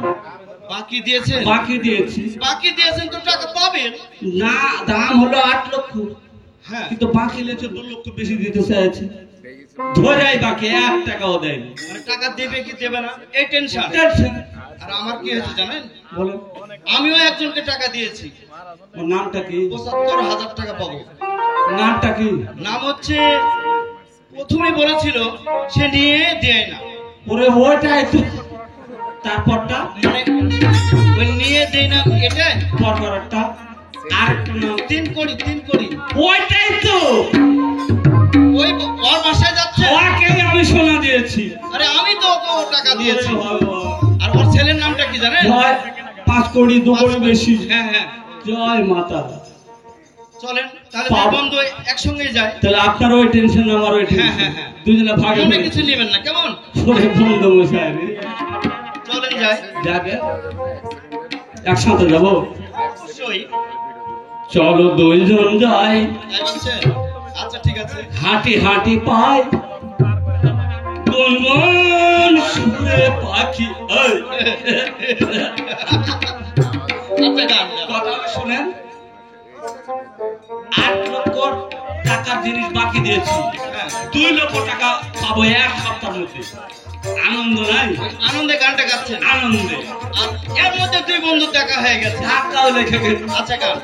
বাকি দিয়েছেন? বাকি দিয়েছি। বাকি দিয়েছেন তো টাকা পাবেন না, দাম হলো 8 লক্ষ, হ্যাঁ। কিন্তু বাকি লেছে 2 লক্ষ বেশি দিতে চাইছে। ধরাই বাকি 1 টাকাও দেয়নি। মানে টাকা দেবে কি দেবে না এই টেনশন। টেনশন। আর আমার কি হয়েছে জানেন? বলো। আমিও একজনকে টাকা দিয়েছি, ওর নামটা কি? ৭৫,০০০ টাকা পাবো। নামটা কি? নাম হচ্ছে, প্রথমে বলেছিল সে নিয়ে দেয় না, ওরে ওইটাই তো। তারপরটা মানে ওই নিয়ে দেয় না, এটা পরপরটা আর একটা নাম 3 কোটি 3 কোটি। ওইটাই তো। ওই ওর বাসায় যাচ্ছে। ওকে আমি সোনা দিয়েছি। আরে আমি তো ওকে ওর টাকা দিয়েছি। ওরে বাবা। আর ওর ছেলের নামটা কি জানেন? জয় 5 কোটি 2 কোটি বেশি। হ্যাঁ হ্যাঁ। জয় মাতা। চলেন তাহলে পাপ। দুই বন্ধু একসঙ্গেই যায়। তাহলে আপনার ওই টেনশন, আমার ওই হ্যাঁ, টেনশন, হ্যাঁ, হ্যাঁ। দুজনে ভাগে মনে করে কিছু নেবেন না, কেমন? ওরে বন্ধু মশাই রে। চলেন যায় যাবে একসাথে যাবো অবশ্যই চলো দুইজন যাই তাই বলছেন আচ্ছা ঠিক আছে হাঁটি হাঁটি পাই গুনগুন সুরে পাখি ওই। আচ্ছা গান গান। কথা শুনেন 8 লক্ষ টাকার জিনিস বাকি দিয়েছি 2 লক্ষ টাকা পাবো এক সপ্তাহের মধ্যে আনন্দ নাই আনন্দে গানটা গাচ্ছেন আনন্দে আর এর মধ্যে দুই বন্ধু দেখা হয়ে গেছে টাকাও লেখে গেছে আচ্ছা গান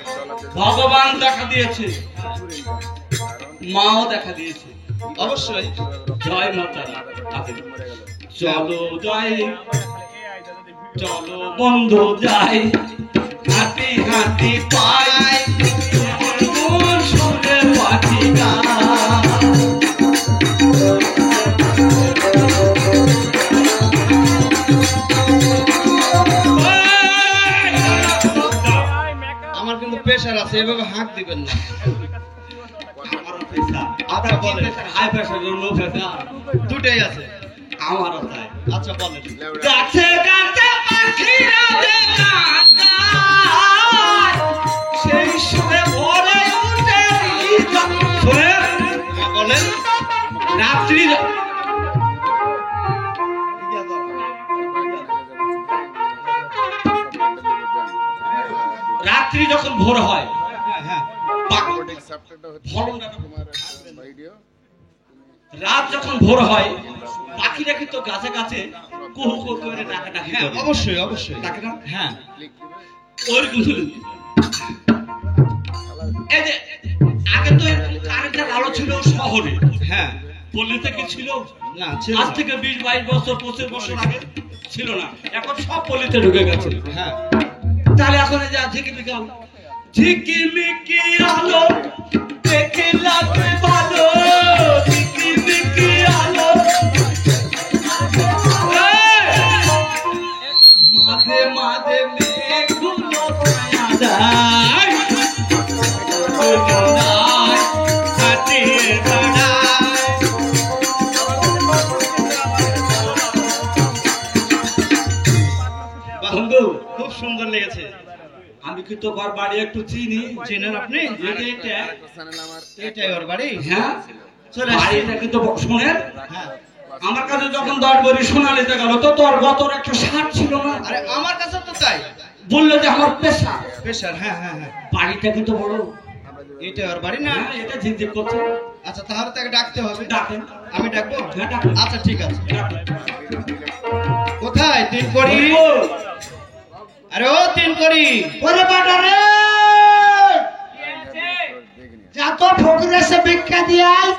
ভগবান দেখা দিয়েছে মাও দেখা দিয়েছে অবশ্যই জয় মাতারা চলো যাই চলো বন্ধু যাই হাঁটি হাঁটি পাই গুনগুন সুরে পাখি আমার কিন্তু প্রেশার আছে এভাবে হাঁক দিবেন না আপনার বলেন হাই প্রেশার লো প্রেশার দুটাই আছে আমারও তাই আচ্ছা বলেন গাছে গাছে পাখিরা যে গান গায়, সেই সুরে ভরে উঠে হৃদয়। শোনেন, হ্যাঁ, বলেন রাত্রি রাত্রি যখন ভোর হয় হ্যাঁ ফলনটা রাত যখন ভোর হয় পাখিরা কিন্তু গাছে গাছে কুহু কুহু করে ডাকাডাকি হ্যাঁ করে। অবশ্যই অবশ্যই ডাকে না? হ্যাঁ ওরকম ছিল। এই যে আগে তো কারেন্টের আলো ছিল শহরে, হ্যাঁ পল্লীতে কি ছিল না ছিল আজ না। থেকে 20-22 বছর 25 বছর আগে ছিল না, এখন সব পল্লীতে ঢুকে গেছে। হ্যাঁ তাহলে এখন এই যে ঝিকিমিকি আলো, ঝিকিমিকি আলো দেখে লাগে ভালো, ঝিকিমিকি আলো মাঝে মাঝে মেঘগুলো ছায়া যায়, করুণায় হাতির বেড়ায়। বন্ধু, খুব সুন্দর লেগেছে আমি কি তো ঘর বাড়ি একটু চিনি, চেনেন আপনি এটাই ওর বাড়ি হ্যাঁ চলে আসছি। বাড়িটা কিন্তু শোনেন, হ্যাঁ আমার কাছে যখন 10 বড়ি সোনা নিতে গেল তো তোর গতর একটা শার্ট ছিল না, আরে আমার কাছে তো তাই বললো যে আমার পেশা। প্রেশার হ্যাঁ হ্যাঁ হ্যাঁ বাড়িটা কিন্তু বড়, এটাই ওর বাড়ি না না এটা ঝিকঝিক করছে। আচ্ছা তাহলে তাকে ডাকতে হবে ডাকেন, আমি ডাকবো হ্যাঁ ডাকেন। আচ্ছা ঠিক আছে ডাকেন। কোথায় তিন করি আরে ও তিন করি ওরে বাটা রে যা তো ফকরে সে ভিক্ষা দিয়াই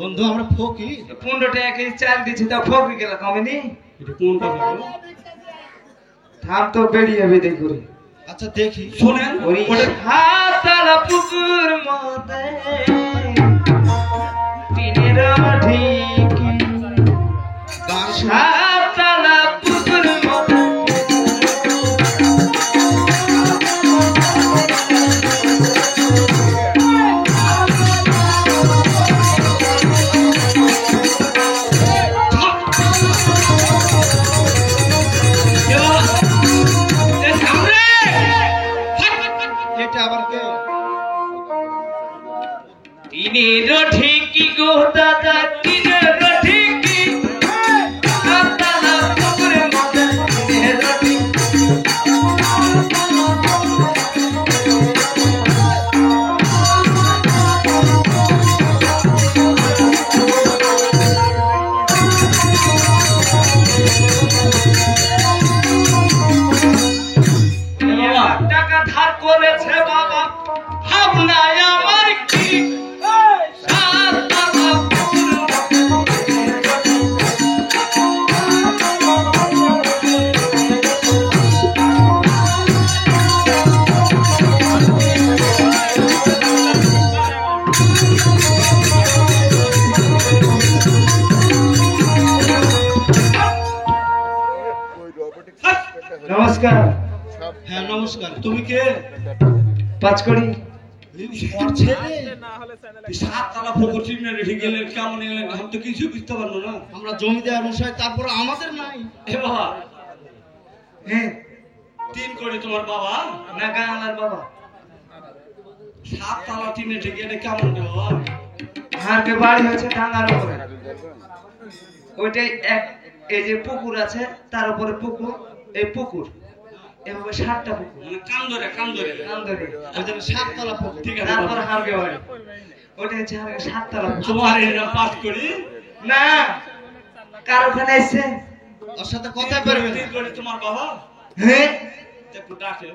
বন্ধু আমরা ফকি 15 টাকা কেজি চাল দিচ্ছি তা ফকরি গেল কমেনি এটা কোন কথা বলো? থাম তো বেরিয়ে বেদে করে আচ্ছা দেখি শোনেন, ওরে হাতালা পুকুর মধ্যে টিনের ঢিকি গান হাতালা পুকুর মধ্যে এটা আবার কে টিনের ঢিকি গো দাদা টিনের ঢিকি হাতালা পুকুর মধ্যে টিনের ঢিকি টাকা ধার করেছে বাবা ভাবনায় আমার কি সাততলা পুকুর নমস্কার হ্যাঁ নমস্কার তুমি কে? পাঁচ করি ওর ছেলে সাততলা পুকুর চিনে রেখে গেলে কেমন এলেন আমি তো কিছু বুঝতে পারলো না। আমরা জমি দেওয়ার মশাই তারপর আমাদের নাই এ বাবা হ্যাঁ 3 কোটি তোমার বাবা না গানার বাবা 7 তলা টিনে ঢেকে এটা কেমন দেবো হারকে বাড়ি হয়েছে ডাঙ্গার উপরে ওইটাই এক এই যে পুকুর আছে তার উপরে পুকুর এই পুকুর এভাবে 7টা পুকুর মানে কান্দরে কান্দরে আন্দরে ওই জন্য 7 তলা পুকুর। ঠিক আছে তারপর হারকে বাড়ি ওইটা হচ্ছে হারকে 7টা পুকুর। তোমার এরা পাস করি না কার ওখানে এসে ওর সাথে কথা পারবে না। 3 কোটি তোমার বাবা হ্যাঁ একটু ডাকে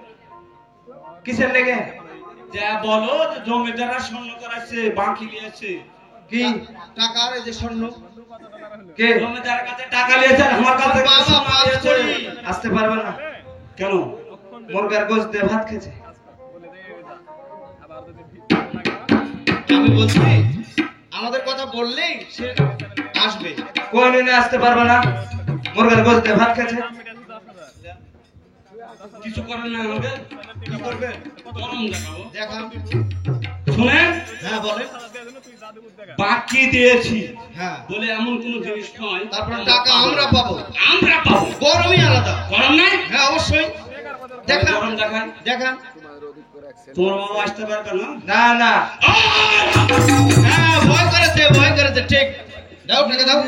কিসের লেগে যা বলো যে জমিদাররা স্বর্ণ করাচ্ছে বাকি নিয়েছে কি টাকার এই যে স্বর্ণ কে জমিদারের কাছে টাকা নিয়েছে আর আমার কাছে বাবা স্বর্ণ পাস নিয়েছে। করি। আসতে পারবে না কেন মুরগার গোশত দিয়ে ভাত খেয়েছে আমি বলছি আমাদের কথা বললেই সে আসবে। কোন দিনে আসতে পারবে না মুরগার গোশত দিয়ে ভাত খেয়েছে কিছু করেন না আমাদের কি করবে? গরম দেখাবো দেখান। শুনেন হ্যাঁ বলেন। বাকি দিয়েছি হ্যাঁ বলে এমন কোন জিনিস নয় তারপরে টাকা আমরা পাবো। আমরা পাবো গরমই আলাদা। গরম নাই হ্যাঁ অবশ্যই। দেখান গরম দেখান দেখান। তোমার বাবা আসতে পারবে না না না হ্যাঁ ভয় করেছে ঠিক। দাও টাকা দাও।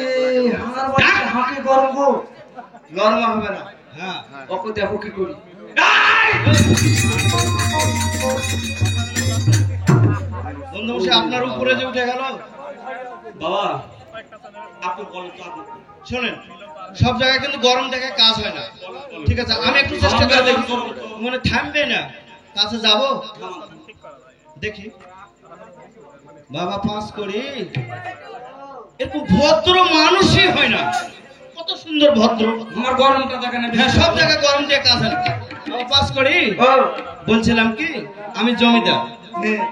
আমার বাড়িতে হাঁকে গরম গো নরম হবে না হ্যাঁ ওকে দেখো কি করি বন্ধু মশাই আপনার উপরে যে উঠে গেল। বাবা আপনি বলেন তো আপনি শোনেন সব জায়গায় কিন্তু গরম দেখে কাজ হয় না। ঠিক আছে আমি একটু চেষ্টা করে দেখি মানে থামবে না কাছে যাব দেখি বাবা পাস করি এরকম ভদ্র মানুষই হয় না কত সুন্দর ভদ্র আমার গরমটা দেখেন হ্যাঁ সব জায়গায় গরম দিয়ে কাজ হয় না বাবা পাস করি ও বলছিলাম কি আমি জমিদার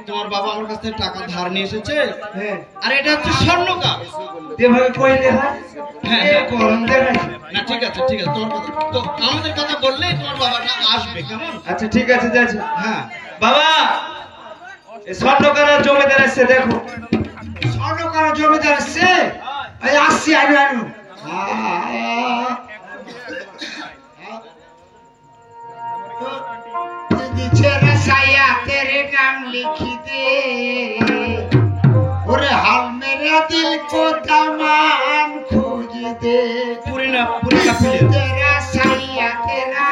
তোমার বাবা আমার কাছ থেকে টাকা ধার নিয়ে এসেছে হ্যাঁ আর এটা হচ্ছে স্বর্ণ কাজ এভাবে কইলে হয় হ্যাঁ, এ হ্যাঁ। গরম দেখাইছে না ঠিক আছে তোমার কথা তো আমাদের কথা বললেই তোমার বাবাটা আসবে কেমন আচ্ছা ঠিক আছে যাচ্ছি হ্যাঁ বাবা এই স্বর্ণকারের জমিদার এসে দেখো স্বর্ণকার জমিদার এসছে এই আসছি আমি तेरे नाम लिखी दे और हाल मेरा दिल को तमाम खोज दे पूरी ना प्लीज तेरा सैया तेरा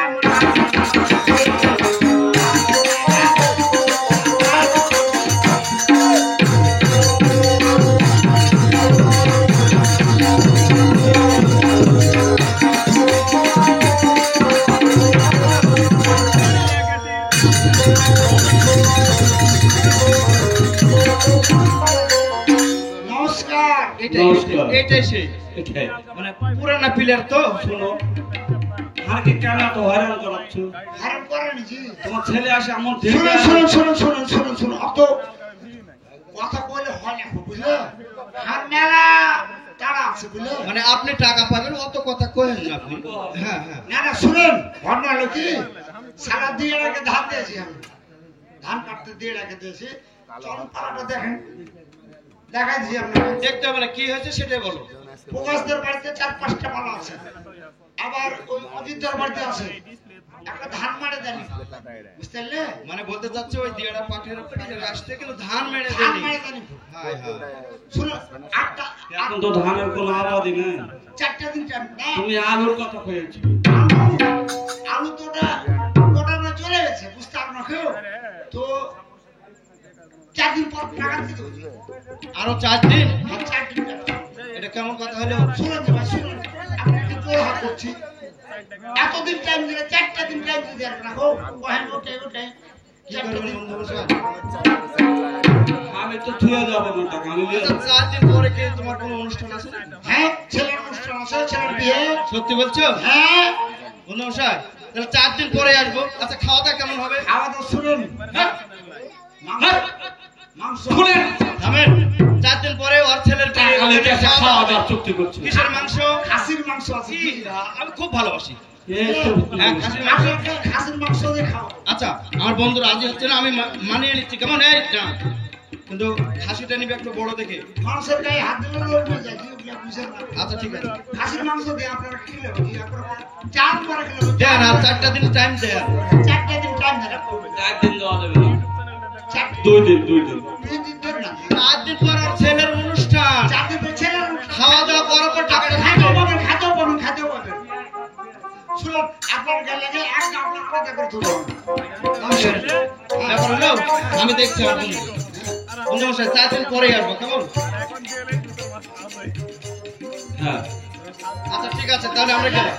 নমস্কার নমস্কার। এটাই সেই এটাই মানে পুরানা প্লেয়ার তো শোনো হারকে কেন তো হয়রান করাচ্ছ হারাম করেনি জি তোমার ছেলে আসে এমন শুনুন অত কথা বলে হয় না বুঝলে হার মেলা তারা আছে বুঝলে মানে আপনি টাকা পাবেন অত কথা কহেন না আপনি হ্যাঁ হ্যাঁ না শুনুন ঘটনা হলো কি সারা দিয়ে আগে ধান দিয়েছি আমি ধান কাটতে দিয়ে রেখে দিয়েছি চলুন পালাটা দেখেন দেখাচ্ছি আপনাকে দেখতে হবে না কি হয়েছে সেটাই বলো প্রকাশদের বাড়িতে 4-5টা পালা আছে আবার ওই অজিতদের বাড়িতে আছে একটা ধান মারে দেয়নি বুঝতে পারলে মানে বলতে চাচ্ছে ওই দিয়াটা পাটের উপরে আসতে কিন্তু ধান মেরে দেয়নি হায় হায় শুনো আটটা এখন তো ধানের কোনো আবাদই নেই 4টা দিন টাইম না তুমি আলুর কথা কয়েছো আলু তোটা ওটা না চলে গেছে বুঝতে পারো না কেউ তো 4 দিন পর টাকা দিতে হবে আরো 4 দিন আর 4 দিন এটা কেমন কথা হলো শুনুন ভাই শুনুন আপনাকে তো হাত করছি এতদিন টাইম দিলে 4টা দিন টাইম দিতে আর রাখো কহেন ওটাই কি করবেন বন্ধু বসে আমি তো থুয়ে যাবে না টাকা আমি নিয়ে যাবো। 4 দিন পরে কি তোমার কোনো অনুষ্ঠান আছে হ্যাঁ ছেলের অনুষ্ঠান আছে ছেলের বিয়ে সত্যি বলছো হ্যাঁ বন্ধু মশাই তাহলে 4 দিন পরে আসবো আচ্ছা খাওয়া দাওয়া কেমন হবে খাওয়া দাওয়া শুনুন মাংস শুনেন থামেন 4 দিন পরে ওর ছেলের বিয়ে টাকা লেগে আছে, খাওয়া দাওয়া চুক্তি করছি কিসের মাংস খাসির মাংস আছে আমি খুব ভালোবাসি এই তো হ্যাঁ, খাসির মাংস দিয়ে খাও আচ্ছা আমার বন্ধু রাজি হচ্ছে না আমি মানিয়ে নিচ্ছি কেমন এই না কিন্তু খাসিটা নিবে একটু বড় দেখে। মানুষের গায়ে হাত দিলে লড়বে যায় কি ওগুলা বুঝেন না। আচ্ছা ঠিক আছে, খাসির মাংস দিয়ে আপনারা খেলে আপনারা চার করে খেলে দেন আর 4টা দিন টাইম দেন। 4টা দিন টাইম দেন। 4 দিন দেওয়া যাবে না, 2 দিন 2 দিন। দিন ধর না। 4 দিন পর আর ছেলের অনুষ্ঠান, 4 দিন পর ছেলের খাওয়া দাওয়া করার পর টাকাটা খাতেও পাবেন। শুনুন আপনার গেলে যে এক গামলা করে করে তুলব। ব্যাপার হলো আমি দেখছি আর বন্ধু মশাই 4 দিন পরেই আসবো কেমন? হ্যাঁ, আচ্ছা ঠিক আছে, তাহলে আমরা গেলাম।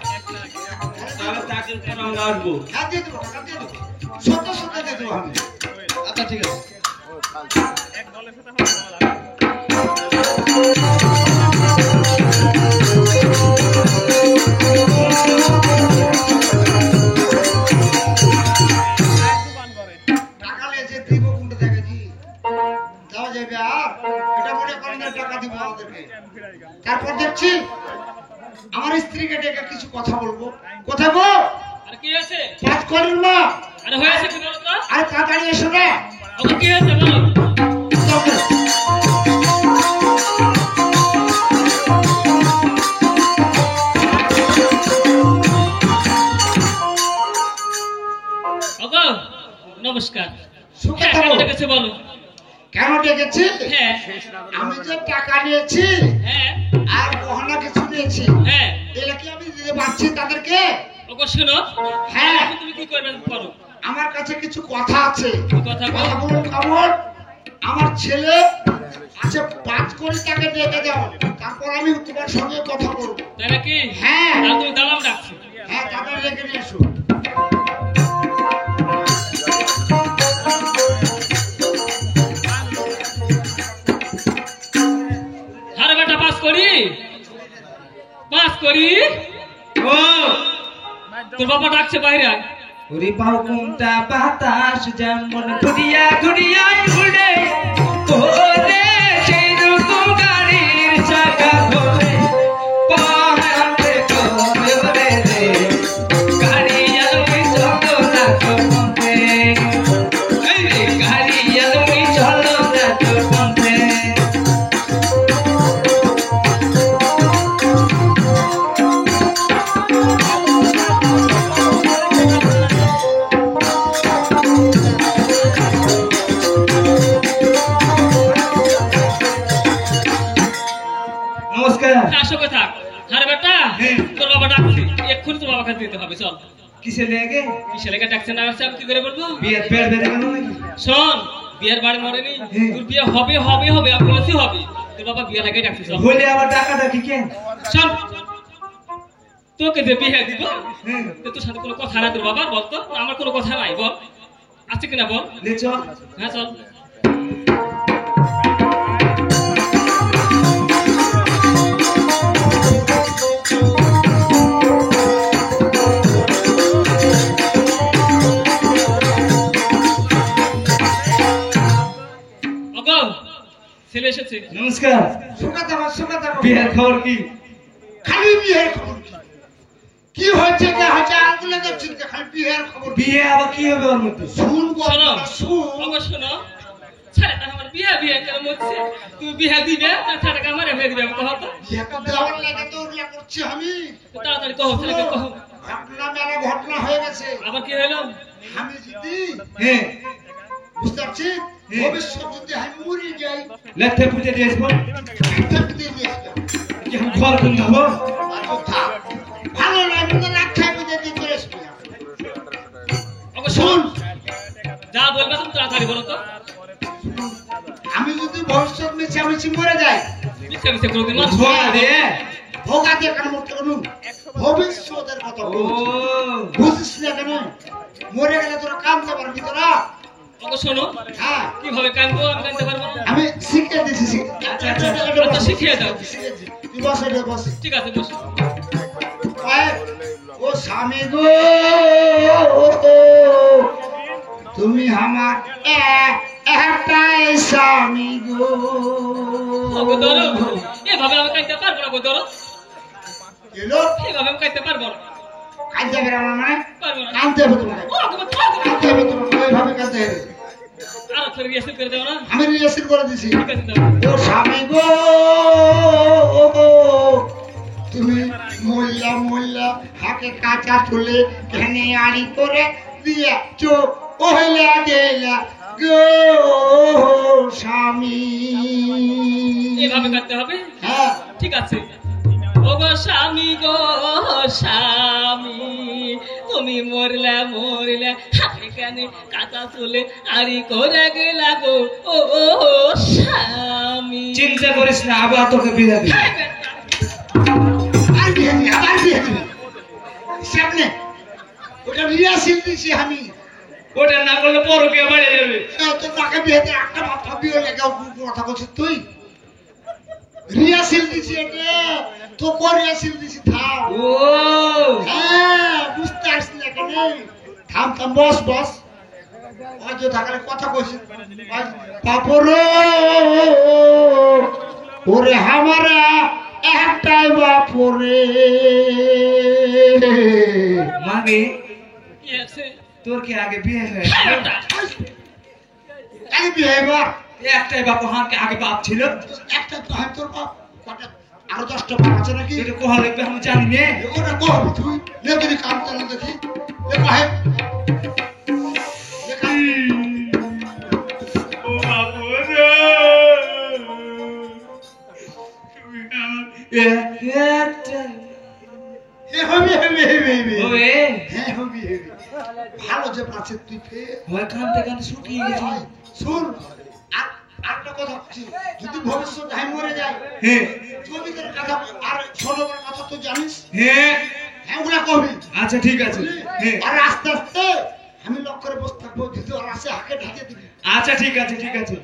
তাহলে 4 দিন পর আমরা আসবো। হ্যাঁ দিয়ে দেবো, টাকা দিয়ে দেবো। সত্য সত্য দিয়ে দেবো আমি। আচ্ছা ঠিক আছে। টাকা লেছে দিব কোনটা দেখেছি যাওয়া যাবে আর এটা মনে করেন না টাকা দিব আমাদেরকে। তারপর দেখছি আমার স্ত্রীকে ডেকে কিছু কথা বলবো। কথা গো আরে কি আছে? কাজ করেন না। আরে হয়েছে কি বলো তো? আরে তাড়াতাড়ি এসো না। ওকে কি হয়েছে বলো? ওগো নমস্কার। সুখে হ্যাঁ, থাকো। কেন ডেকেছে বলো? কেন ডেকেছি? হ্যাঁ আমি যে টাকা নিয়েছি হ্যাঁ আর গহনা কিছু নিয়েছি হ্যাঁ। এগুলা কি আমি দিতে পারছি তাদেরকে? ওগো শোনো, হ্যাঁ। এখন তুমি কি করবে করো। আমার কাছে কিছু কথা আছে। কি কথা গো? কথা বলুন কেমন? আমার ছেলে আছে 5 কোটি টাকা ডেকে দাও, তারপর আমি তোমার সঙ্গে কথা বলবো। তাই নাকি? হ্যাঁ। তাহলে তুমি দাঁড়াও ডাকছো। হ্যাঁ তাড়াতাড়ি ডেকে নিয়ে এসো। আরে বেটা পাস করি ও তোর বাবা ডাকছে বাইরে আয়। ওরে বাউকুমটা বাতাস যেমন ঘুরিয়া ঘুরিয়া উড়ে ওরে সেই রকম গাড়ির চাকা ঘোরে পাহাড়ে ঘোরে ওরে রে গাড়ি আলমি চলো না তোমাকে এই রে গাড়ি আলমি চলো না তোমাকে নমস্কার আসো কথা। আরে বেটা তোর বাবা ডাকছে, এক্ষুনি তোর বাবা কাছে দিতে হবে। চল। কিসে লেগে কিসে লেগে ডাকছে না আসছে আমি কি করে বলবো? বিয়ের পেড় বেঁধে গেল নাকি শোন, বিয়ের বাড়ি মরেনি, তোর বিয়ে হবে হবে হবে, আমি বলেছি হবে। তোর বাবা বিয়ে লেগে ডাকছে। চল হলে আবার টাকাটা কি কেন শোন, তোকে যে বিয়ে দিব তোর সাথে কোনো কথা নাই তোর বাবা বলতো? আমার কোনো কথা নাই বল, আছে কিনা বল? লে চল হ্যাঁ চল। ওগো ছেলে এসেছে। নমস্কার সুখে থাকো। বিয়ের খবর কি খালি বিয়ের খবর কি? কি হয়েছে কে হয়েছে আগুলে দেখছেন কে? খালি বিয়ের খবর। বিয়ে আবার কি হবে ওর মধ্যে শুন শোনো শুন। ওগো শোনো, ছাড়ে আমার বিয়ে বিয়ে কেন মরছে? তুমি বিয়ে দিবে না ছাড়ে আমারে হয়ে দিবে? কহ তো বিয়েটা দেওয়ার লাগে তো ওগুলা করছি আমি। তাড়াতাড়ি কহ, ছেলেকে কহ। ঘটনা মেলা ঘটনা হয়ে গেছে। আবার কি হলো? আমি যদি হ্যাঁ বুঝতে পারছি ভবিষ্যৎ যদি আমি মরে যাই লেখতে পুজো দিয়ে আসবো একটা দিয়ে দিয়েছিলাম। কি আমি ঘর কোন যাবো ভালো লাগবে না রাখাই বুঝে দিয়ে চলে আসবে। ওগো শোন, যা বলবে তুমি তাড়াতাড়ি বলো তো। আমি যদি ভবিষ্যৎ মিছামিছি মরে যাই মিথ্যা মিথ্যা কোনোদিন মানুষ ধোয়া বলে না। দে ভোগা দিয়ে কেন মরতে কেন? ভবিষ্যতের কথা ও বলছি। বুঝিস না কেন? মরে গেলে তোরা কামতে পারবি তোরা। ওগো শোনো, হ্যাঁ কিভাবে কাঁদবো আমি কাঁদতে পারবো না। আমি শিখিয়ে দিছি। আচ্ছা, শিখিয়ে দাও। তুই বস এটা বস। ঠিক আছে বসো। ও স্বামী গো তুমি আমার একটাই স্বামী গো। ওগো ধরো, এভাবে আমি কাঁদতে পারবো না গো ধরো, এলো এভাবে আমি কাঁদতে পারবো না, কাঁদতে হবে না মানে পারবো না। কাঁদতে হবে তোমাকে। ও, ওগো, কাঁদতে হবে তোমাকে ওইভাবে কাঁদতে হবে। আরো করে রিহার্সাল করে দাও না। আমি রিহার্সাল করে দিছি। ঠিক আছে দাও। ও স্বামী গো, তুমি মোল্লা মোল্লা হাতে কাঁচা চুলে কেনে আড়ি করে দিয়া চোখ ওহলা গেলা গো স্বামী। এভাবে করতে হবে। হ্যাঁ ঠিক আছে। ও গো স্বামী গো স্বামী, তুমি মরলা মরলা হাতে কানে কাঁচা চুলে আড়ি করে গেলা গো ও স্বামী। চিন্তা করিস না, আবার তোকে বিদায় দিই। আর বিয়ে দিবি, আবার বিয়ে দিবি। সামনে ওটা রিহার্সাল দিছি আমি। ওটা না করলে পরকে বাড়ি যাবে। তো তাকে বিয়ে দিয়ে একটা মাথা বিয়ে লেগে কথা বলছিস তুই। রিহার্সাল দিছি এটা, তো রিহার্সাল দিছি থাম। ও হ্যাঁ বুঝতে আসছি না কেন। থাম থাম, বস বস। অযোধ্যা খালি কথা কইছিস। বাপরে ওরে আমারা একটাই বাপরে। মাগে কি আছে? তোর কি আগে বিয়ে হয়েছে? আগে বিয়ে এবার একটাই বাপ, হাঁকে আগে বাপ ছিল। একটা তো হয় তোর বাপ, কটা আরো 10টা বাপ আছে নাকি? এটা কোহা লাগবে আমি জানি নে। ওটা কহবি তুই, লে যদি কাম চালু দেখি লে কহে ও বাবু রে, তুমি আমার একটা হে হবি হবি হবি হবি ওয়ে হ্যাঁ হবি হবি। ভালো যে পাচ্ছে তুই ফের হয় কানতে কানতে শুকিয়ে গেছি। শুন, একটা কথা বলছি, যদি ভবিষ্যৎ হাই মরে যায় হ্যাঁ জমিদের কথা আর ষোলোবার কথা তো জানিস। হ্যাঁ হ্যাঁ ওগুলা কবি। আচ্ছা ঠিক আছে। হ্যাঁ আর আস্তে আস্তে আমি লক্ষ্য করে বসে থাকবো, যদি ওর আসে হাকে ঢাকে দিবি। আচ্ছা ঠিক আছে ঠিক আছে।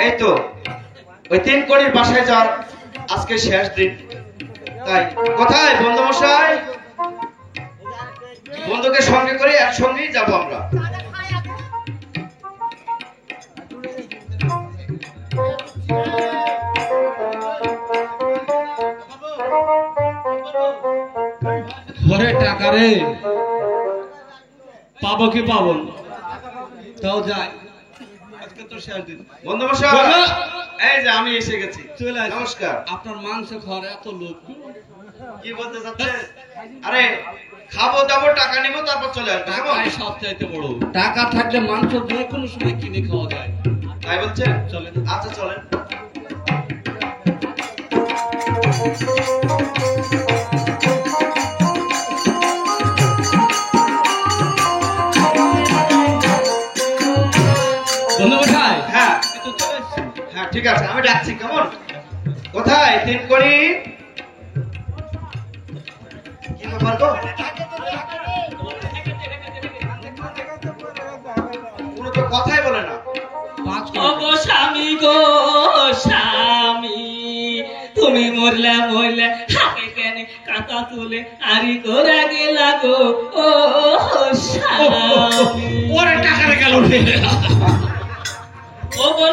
এই তো ওই 3 কোটির বাসায় যাওয়ার আজকে শেষ দিন, তাই কোথায় বন্ধু মশাই? বন্ধুকে সঙ্গে করে একসঙ্গেই যাব আমরা। ঘরে টাকা রে, পাবো কি পাবো না? তাও যাই, আজকে তো শেষ দিন। বন্ধু মশাই বলো। এই যে আমি এসে গেছি। চলে আসি। নমস্কার। আপনার মাংস খাওয়ার এত লোক, কি বলতে চাচ্ছে? আরে খাবো দাবো টাকা নিবো তারপর চলে আসবো, কেমন? টাকাই সবচাইতে বড়। টাকা থাকলে মাংস যে কোনো সময় কিনে খাওয়া যায়। তাই বলছেন? চলেন। আচ্ছা চলেন। বন্ধু কোথায়? হ্যাঁ এই তো চলে এসছি। হ্যাঁ ঠিক আছে, আমি ডাকছি, কেমন? কোথায় 3 কোটি? কি ব্যাপার গো? পুরো তো কথাই বলে না। 5 ও গো স্বামী গো স্বামী, তুমি মরলা মরলা হাতে কানে কাঁচা চুলে আড়ি করে গেলা গো ও স্বামী। ওরে টাকা রে গেল রে। ও গো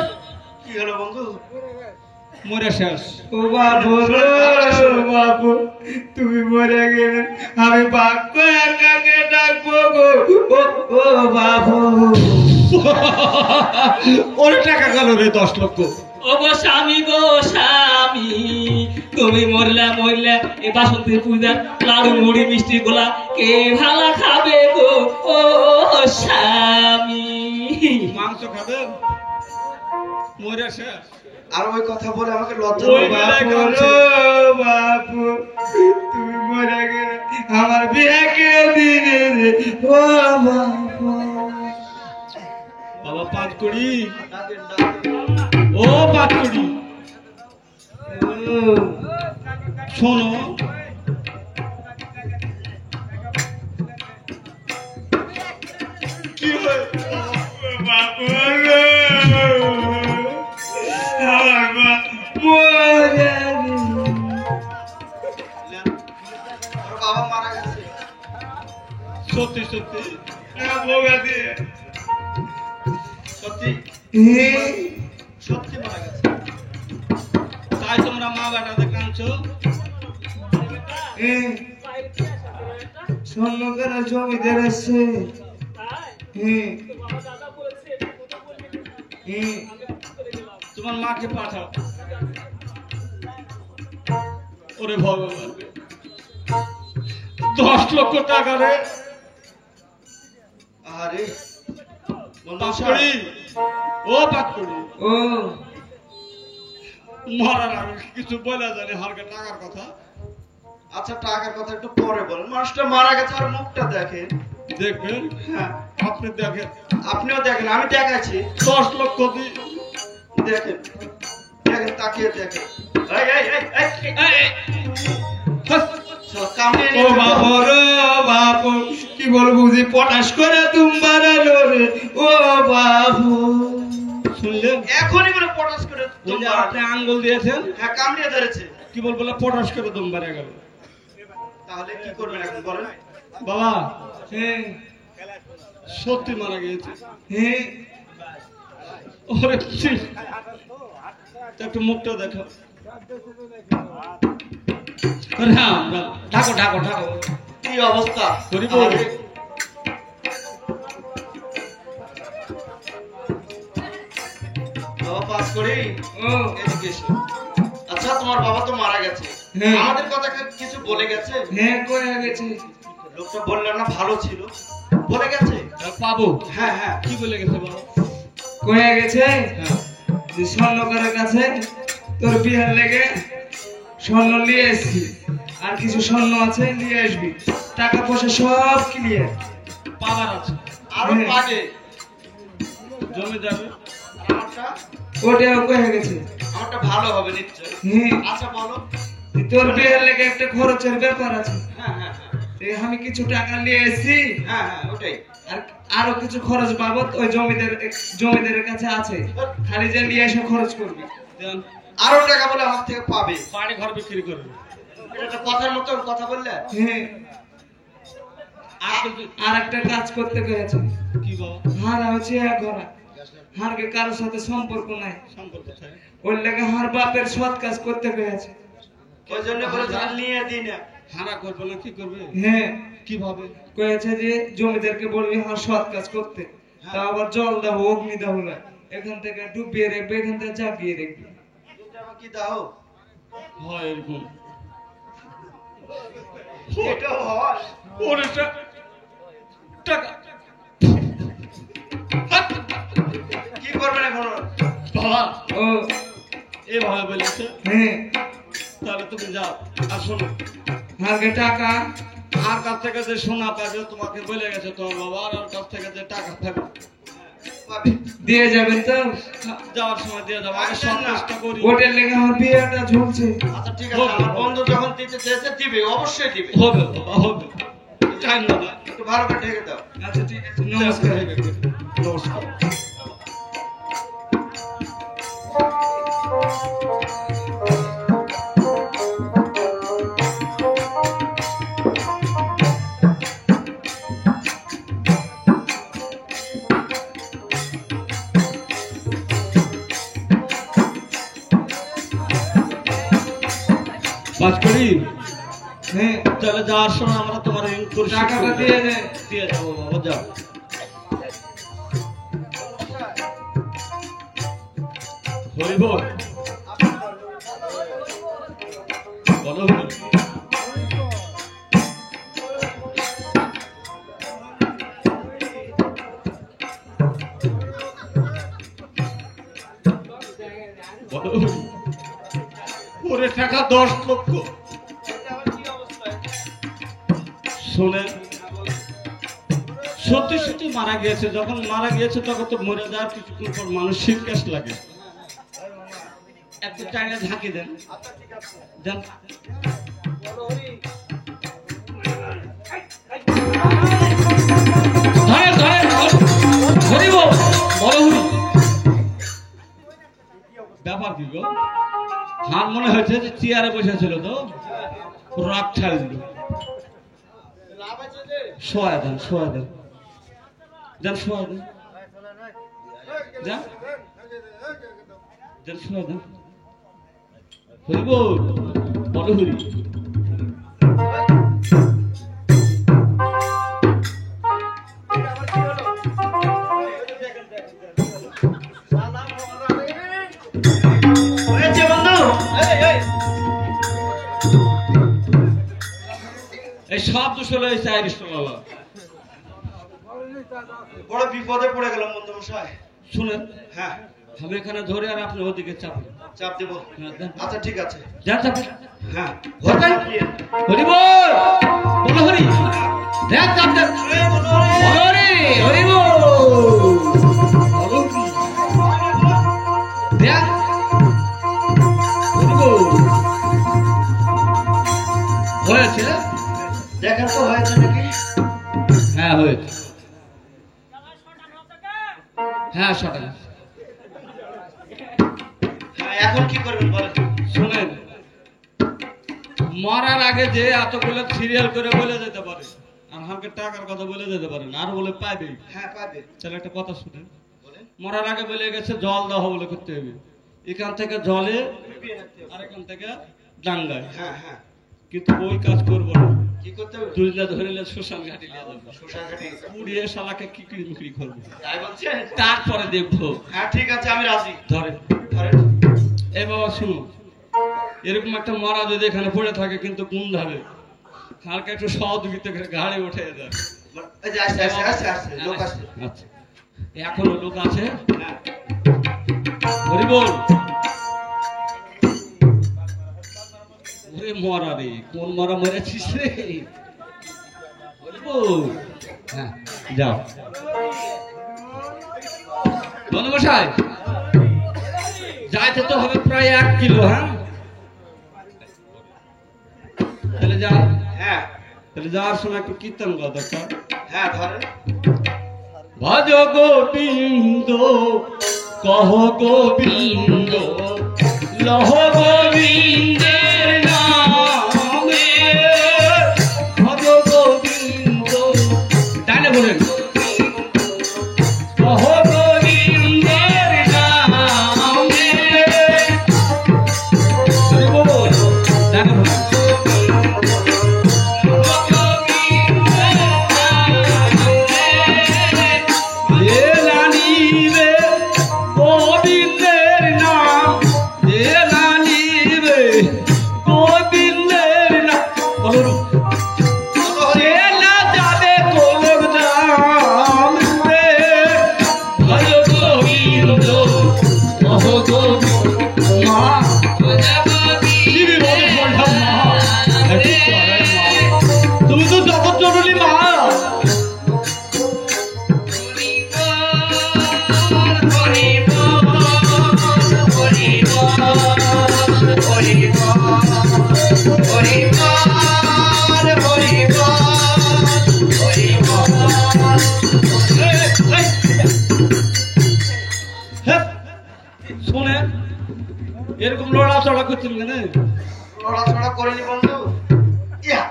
কি হলো বন্ধু? মরে শেষ। ও বাবু রে, ও বাবু তুমি মরে গেলে আমি বাক্য একাকে ডাকবো গো। ও বাবু, ওরে টাকা গেল রে 10 লক্ষ। ও গো স্বামী গো স্বামী, তুমি মরলা মরলা এ বাসন্তী পূজার লাড়ু মুড়ি মিষ্টি গোলা কে ভালা খাবে গো ও স্বামী। মাংস খাবে, মরে শেষ। আর ওই কথা বলে আমাকে লজ্জা ওই লাগবে। বাবু, ও বাবু তুমি মরে গেলে আমার বিয়ে কেউ দিবে রে। ও বাবু, বাবা 5 কোটি। ডাকেন, ডাকেন। ও 5 কোটি, শোনো কি হয়? ও বাবু রে, আমার মা মরে গেল। ওর বাবা সত্যি সত্যি বউয়া দিয়ে সত্যি সত্যি মারা গেছে। তাই তোমরা মা বেটাতে কাঁদছো? স্বর্ণকার জমিদার আছে। তোমার মাকে পাঠাও। ওরে ভগবান, 10 লক্ষ টাকা রে। আরে পাকড়ি, ও পাকড়ি, ও মরার আগে কিছু বলে জানি হালকা টাকার কথা। আচ্ছা টাকার কথা একটু পরে বলেন। মানুষটা মারা গেছে আর মুখটা দেখেন। দেখবেন? হ্যাঁ আপনি দেখেন, আপনিও দেখেন, আমি দেখাচ্ছি। 10 লক্ষ দিই। দেখেন দেখেন, তাকিয়ে দেখেন। এই এই এই এই কামড়ে ও বাবা রে বাবু, কি বলবো যে পটাশ করে দুম্বারে রে। ও বাবু, শুনলেন? এখনই করে পটাশ করে ওই যে আপনি আঙ্গুল দিয়েছেন, হ্যাঁ কামড়িয়ে ধরেছে। কি বলবো না, পটাশ করে দম বেড়ে গেল। তাহলে কি করবেন এখন বলেন? বাবা হ্যাঁ সত্যি মারা গিয়েছে। হ্যাঁ ওরে ছি, একটু মুখটা দেখো। রাম রাম, ঢাকো ঢাকো ঢাকো। কি অবস্থা? হরিব। আরে, বাবা পাস করি। ও এদিকে এসো। আচ্ছা তোমার বাবা তো মারা গেছে, হ্যাঁ। আমাদের কথা কিছু বলে গেছে? হ্যাঁ কয়ে গেছে। লোকটা বললাম না ভালো ছিল, বলে গেছে? পাবো। হ্যাঁ হ্যাঁ। কি বলে গেছে বাবা? কয়ে গেছে হ্যাঁ। যে স্বর্ণকারের কাছে তোর বিহার লেগে স্বর্ণ নিয়ে এসছি, আর কিছু স্বর্ণ আছে নিয়ে আসবি, টাকা পয়সা সব ক্লিয়ার। পাবার আছে, আরো হ্যাঁ। পাবে। জমি যাবে। আমারটা ওটাও কয়ে গেছে। আমারটা ভালো হবে নিশ্চয়। হ্যাঁ আচ্ছা বলো। তোর বিহার লেগে একটা খরচের ব্যাপার আছে। হ্যাঁ হ্যাঁ এই আমি কিছু টাকা নিয়ে এসেছি, হ্যাঁ হ্যাঁ ওটাই। আর আরো কিছু খরচ বাবদ ওই জমিদারের কাছে আছে, খালি যে নিয়ে এসে খরচ করবি। দেন, আরো টাকা বলে আমার থেকে পাবে। বাড়ি ঘর বিক্রি করবে। এটা একটা কথার মতো কথা বললে। হ্যাঁ আর কিছু? আর একটা কাজ করতে গেছে। কি বাবা? হার হচ্ছে এক ঘোড়া, হারকে কারোর সাথে সম্পর্ক নাই, সম্পর্ক থাকে। ওর লেগে হার বাপের সৎ কাজ করতে গেছে। ওই জন্য বলে ধার নিয়ে দিই না। হারা করবে না, কি করবে? হ্যাঁ কিভাবে? কয়েছে যে জমিদারকে বলবি হার সৎ কাজ করতে, তা আবার জল দাও অগ্নি দাও না, এখান থেকে ডুবিয়ে রাখবে, এখান থেকে জাগিয়ে রাখবে। কি দাও? হয় এরকম। এটাও হয়। ওরে টাকা কি করবেন এখন? বাবা ও এভাবে বলেছে। হ্যাঁ, তাহলে তুমি যাও আর শোনো, হারকে টাকা আর কাছ থেকে যে সোনা পাবে তোমাকে বলে গেছে তোমার বাবা, আর ওর কাছ থেকে যে টাকা পাবে পাবে। দিয়ে যাবেন তো। যাওয়ার সময় দিয়ে যাবো। আগে আসবেন না। সন্তুষ্ট করি। ওটার লেগে আমার বিয়েটা ঝুলছে। আচ্ছা ঠিক আছে, আমার বন্ধু যখন দিতে চেয়েছে দিবে, অবশ্যই দিবে। হবে বাবা, হবে। চাই না না। একটু ভালো করে ঢেকে দাও। আচ্ছা ঠিক আছে, নমস্কার। নমস্কার। বাজ করি। হ্যাঁ তাহলে যাওয়ার সময় আমরা তোমার টাকাটা দিয়ে দে। দিয়ে যাবো বাবা, যাও। হরিব বলো। বলো। ওরে টাকা 10 লক্ষ। শোনেন, সত্যি সত্যি মারা গিয়েছে। যখন মারা গিয়েছে তখন তো মরে যাওয়ার কিছুক্ষণ পর মানসিক গ্যাস লাগে। একটু চাইলে ঝাঁকি দেন, দেন। ধরেন ধরেন, হরিব বড় হরি। ব্যাপার কি গো? হার মনে হয়েছে যে চেয়ারে বসেছিল তো রাগ ছাড় দিল। শোয়া দেন যান শোয়া দেন যান শোয়া দেন হরি বল বড় হরি হয়েছে বন্ধু এই সব দোষ হলো এই চাইরিস্ট বাবা বড় বিপদে পড়ে গেলাম বন্ধু মশাই শুনেন হ্যাঁ আমি এখানে ধরে আর আপনি ওদিকে চাপেন চাপ দেবো আচ্ছা ঠিক আছে যান চাপেন হ্যাঁ ধরবেন হরি বল বল হরি দেখ চাপ দেন হরি হরি বল দেখ হরি বল হয়েছে দেখার তো হয়েছে নাকি হ্যাঁ হয়েছে হ্যাঁ সটান হ্যাঁ এখন কি করবেন বলেন শুনেন মরার আগে যে এতগুলো সিরিয়াল করে বলে যেতে পারে আর আমাকে টাকার কথা বলে যেতে পারে না আর বলে পাইবে হ্যাঁ পাবে তাহলে একটা কথা শুনেন বলেন মরার আগে বলে গেছে জল দাও বলে করতে হবে এখান থেকে জলে আর এখান থেকে ডাঙ্গায় হ্যাঁ হ্যাঁ কিন্তু ওই কাজ করবো না কি করতে হবে দুই না ধরিলে শ্মশান ঘাটি নিয়ে যাবো শোষা ঘাটি পুড়িয়ে শালাকে কিকড়ি মিকড়ি করবো তাই বলছেন তারপরে দেখবো হ্যাঁ ঠিক আছে আমি রাজি ধরে ধরেন এ বাবা শুনো এরকম একটা মরা যদি এখানে পড়ে থাকে কিন্তু কোন ধারে হালকা একটু সহযোগিতা করে ঘাড়ে উঠে দেয় এই যে আসছে আসছে আসছে আসছে লোক আসছে আচ্ছা এখনো লোক আছে হ্যাঁ হরি বল ওরে মরা রে কোন মরা মরেছিস রে হরি বল হ্যাঁ যাও বন্ধুমশাই যাইতে তো হবে প্রায় 1 কিলো হ্যাঁ তাহলে যা হ্যাঁ তাহলে যাওয়ার সময় একটু কীর্তন গাও দরকার হ্যাঁ ধরেন ভজ গোবিন্দ কহ গোবিন্দ লহ গোবিন্দের নামে ভজ গোবিন্দ তাহলে বলেন কহ গোবিন্দের নামে বল তাহলে বলেন গোবিন্দের নাম শোনেন এরকম লড়াচড়া করছেন কেন? লড়াচড়া করিনি বন্ধু। ইয়া,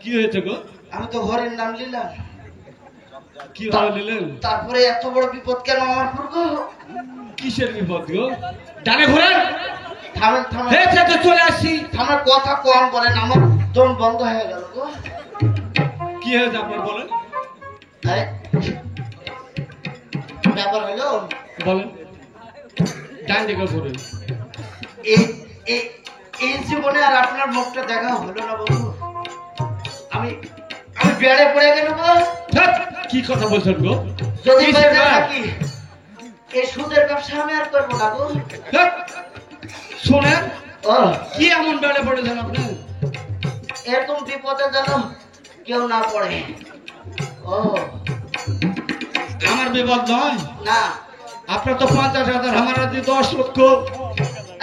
কি হয়েছে গো? আমি তো হরির নাম নিলাম, কি ভাবে নিলেন? তারপরে এত বড় বিপদ কেন আমার উপর গো? কিসের বিপদ গো? ডানে ঘোরেন। থামেন থামেন, হে তো চলে আসছি। থামেন, কথা কম বলেন, আমার দম বন্ধ হয়ে গেল গো। কি হয়েছে আপনার বলেন? এই, ব্যাপার হলো বলেন। ডান দিকে ঘোরেন। এই এই এই জীবনে আর আপনার মুখটা দেখা হলো না বন্ধু। আমি আমি বেড়ে পড়ে গেল গো। ধ্যাৎ, কি কথা বলছেন গো? যদি কিসের বেঁচে ব্যাপার? থাকি এই সুদের ব্যবসা আমি আর করবো না গো। ধ্যাৎ, শোনেন ও, কি এমন বেড়ে পড়েছেন আপনি? এরকম বিপদে যেন কেউ না পড়ে। ও আমার বিপদ নয়, না, আপনার তো 50,000, আমার হাতে 10 লক্ষ।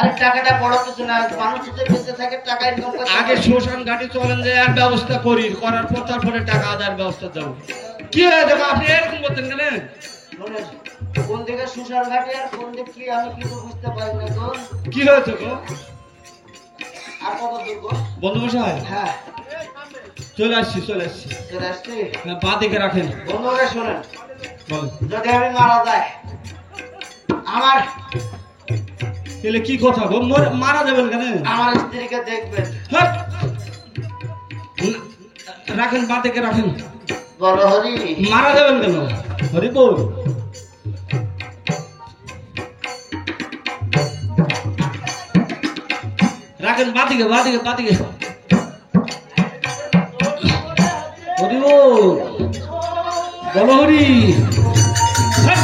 আর টাকাটা বড় কিছু না, মানুষ যদি বেঁচে থাকে টাকা ইনকাম করে আগে শ্মশান ঘাটি চলেন যে আর ব্যবস্থা করি, করার পর তারপরে টাকা আদায়ের ব্যবস্থা দেবো। কি হয়েছে গো? আপনি এরকম করতেন কেন? শোনেন, কোন দিকে সুসার ঘাটে আর কোন দিক কি আমি কিন্তু বুঝতে পারি না গো। কি হয়েছে গো? আর কত দূর গো? বন্ধু মশাই, হ্যাঁ, চলে আসছি চলে আসছি বা দিকে রাখেন। বন্ধুরা শোনেন, বলেন যদি আমি মারা যাই আমার এলে কি কথা গো? মারা যাবেন কেন? আমার স্ত্রীকে দেখবেন। হাট! রাখেন, বা দিকে রাখেন। বলো হরি। মারা যাবেন কেন? হরি বল। রাখেন, বাদিকে বাদিকে বাদিকে। হরি বল। বলো হরি। হাট!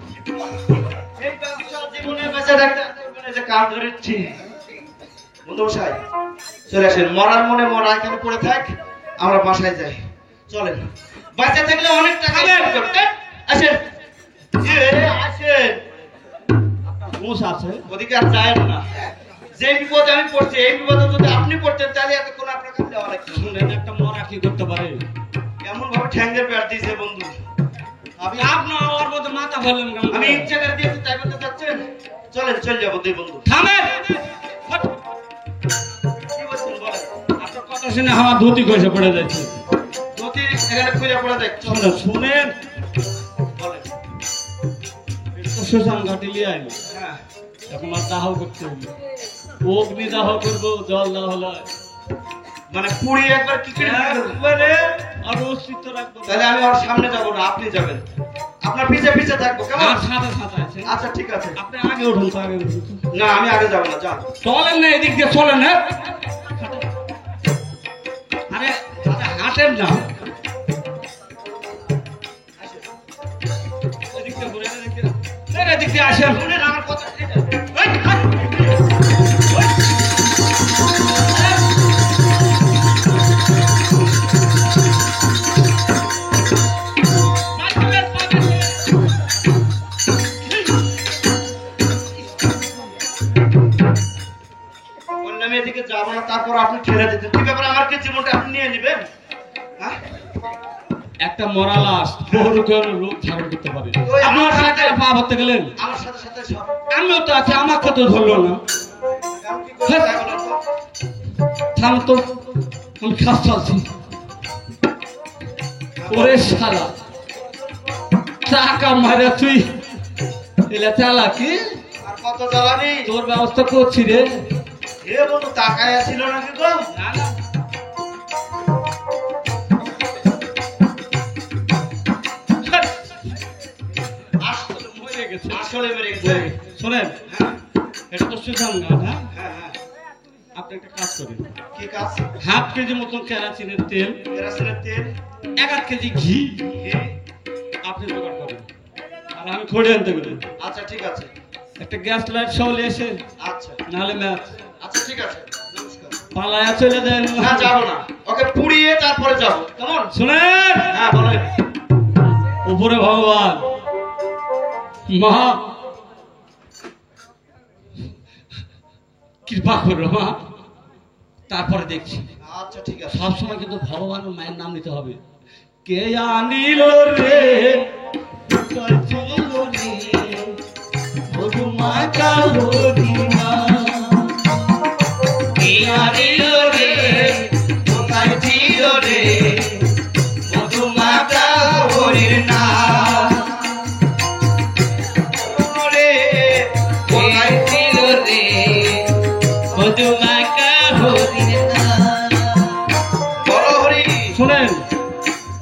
এই ব্যবসা জীবনে বেঁচে থাকতে জীবনে যে কাজ ধরেছি বন্ধু মশাই, চলে আসেন। মরার মনে মরা এখানে পড়ে থাক, আমরা বাসায় যাই। চলেন, বাচ্চা থাকলে অনেক টাকা ব্যয় করতে। আসেন আসেন, মশা আছে? ওদিকে আর যায় না। যে বিপদে আমি পড়ছি, এই বিপদে যদি আপনি পড়তেন তাহলে এতক্ষণ আপনার কাছে দেওয়া লাগতো। শুনেন, একটা মরা কি করতে পারে? এমন ভাবে ঠ্যাঙ্গের পেয়ার দিয়েছে বন্ধু। আমি আপনার ওর মধ্যে মাথা ফেললেন কেন? আমি ইচ্ছা করে দিয়েছি, তাই বলতে চাচ্ছেন? চলেন, চল যাবো দুই বন্ধু। থামেন! হাট! কি বলছেন বলেন। আপনার কথা শুনে আমার ধুতি ঘষে পড়ে যাচ্ছে। যদি এখানে খুঁজে পড়ে দেখ, শুনেন, শুনেন, বলেন। এটা তো শ্মশান ঘাটে লিয়ে আইল। হ্যাঁ, এখন আর দাহ করতে হবে। অগ্নি দাহ করবো, জল দাহ নয়। মানে পুড়ি একবার কি করে দিতে হবে? একবারে আর অস্তিত্ব রাখবো না। তাহলে আমি ওর সামনে যাবো না, আপনি যাবেন। আপনার পিছে পিছে থাকবো, কেমন? আর সাদা সাদা আছে। আচ্ছা ঠিক আছে। আপনি আগে উঠুন তো, আগে উঠুন তো। না, আমি আগে যাবো না, যান। চলেন না, এদিক দিয়ে চলেন না। আরে হাঁটেন না। এদিক দিয়ে ঘুরে, এদিক দিয়ে। এদিক দিয়ে আসেন। শুনেন আমার কথা। এই, হাট! বললাম এদিকে যাবো না, তারপর আপনি ঠেলে দিতেন। কি ব্যাপার, আমার কি জীবনটা আপনি নিয়ে নেবেন? হ্যাঁ? একটা মরা লাশ বহু রকমের রূপ ধারণ করতে পারে। ওই আপনার আমার সাথে সাথে- পা ধরতে গেলেন, আমার সাথে সাথে সব। আমিও তো আছি, আমাকে তো ধরলো না। এখন কি করতে হবে বলেন তো? থাম তো, আমি খাস চালছি। ওরে শালা, টাকা মারে তুই এলা চালা কি? আর কত জ্বালানি? তোর ব্যবস্থা করছি রে। এ বন্ধু তাকায় ছিল নাকি গো? না না, আসলে মরে গেছে। আসলে মেরে গেছে। শোনেন, হ্যাঁ, এটা তো সুধান গান। হ্যাঁ, হ্যাঁ, হ্যাঁ। আপনি একটা কাজ করেন, কি কাজ? 1/2 কেজি মতন কেরাসিনের তেল, কেরাসিনের তেল, 1/2 কেজি ঘি ঘি। আপনি জোগাড় করেন, আর আমি খড়ে আনতে গেলেন। আচ্ছা ঠিক আছে। একটা গ্যাস লাইট সহ এসে, আচ্ছা নাহলে ম্যাচ আচ্ছা ঠিক আছে। নমস্কার। পালায়া চলে দেন। না যাবো না, ওকে পুড়িয়ে তারপরে যাবো, কেমন? শুনেন, হ্যাঁ বলেন। উপরে ভগবান মা কৃপা করো মা, তারপরে দেখছি। আচ্ছা ঠিক আছে। সবসময় কিন্তু ভগবানের মায়ের নাম নিতে হবে। কে আনিল রে কাছিল রে মধুমা কালো দিনা, কে আনিল রে কোথায় ছিল রে মধুমাতা হরির নাম? রে কোথায় ছিল রে মধুমা কাহরির বলো হরি। শোনেন,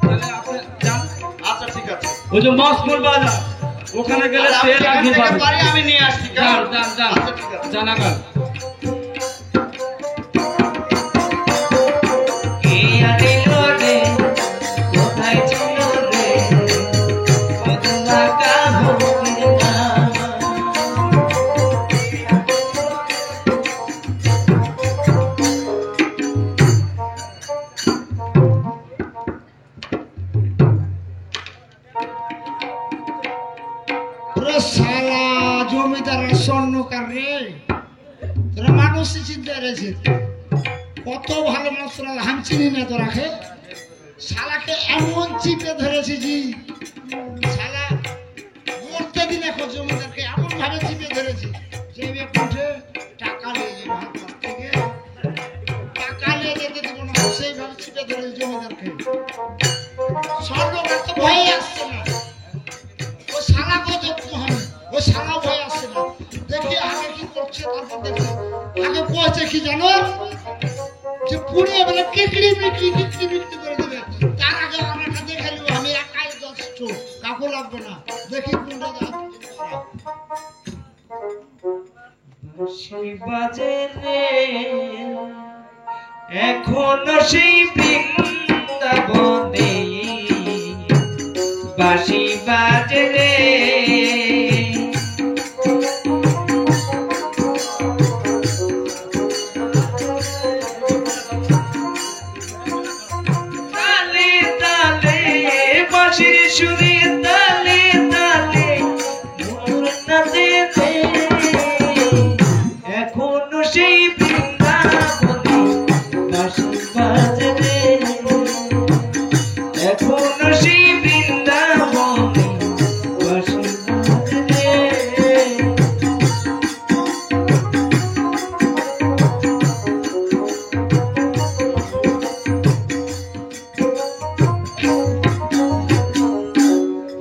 তাহলে আপনি যান। আচ্ছা ঠিক আছে। ওই যে মসমুল বাজার, ওখানে গেলে আর আমি তেল আর যেখান ঘি থেকে পাবেন। পারি আমি নিয়ে আসছি, যান কেমন? যান যান, আচ্ছা ঠিক আছে। জানাগার। কে আনিল রে কোথায় ছিল রে মধুমা কাহরির নাম। পুরো শালা জমিদারের স্বর্ণকার রে, তোরা মানুষই চিন্তা রয়েছে। কত ভালো মশলা হাম চিনি না তো রাখে শালাকে এমন চিপে ধরেছি জি শালা মরতে দিন এখন জমিদারকে এমন ভাবে চিপে ধরেছি চেপে উঠে টাকা নিয়ে যাবে হাত কাছ থেকে টাকা নিয়ে যেতে দিব না সেইভাবে চিপে ধরেছি জমিদারকে স্বর্ণকার তো ভয়ে আসছে না ও শালাকেও দেখতে হবে ও শালা ভয়ে আসছে না দেখি আগে কি করছে তারপর দেখি আগে পৌঁছে কি জানো যে পুড়িয়ে বলে কিকড়ি বিক্রি করে দেবে তার আগে আমাকে দেখে নিব আমি একাই যথেষ্ট কাকু লাগবে না দেখি কোনটা বাজে রে এখনো সেই বৃন্দাবনে বাঁশি বাজে রে তালে তালে বাঁশির সুরে তালে তালে মোর নাচে রে এখনো সেই বৃন্দাবনে বাঁশি বাজে রে এখনো সেই বৃন্দাবনে বাঁশি বাজে রে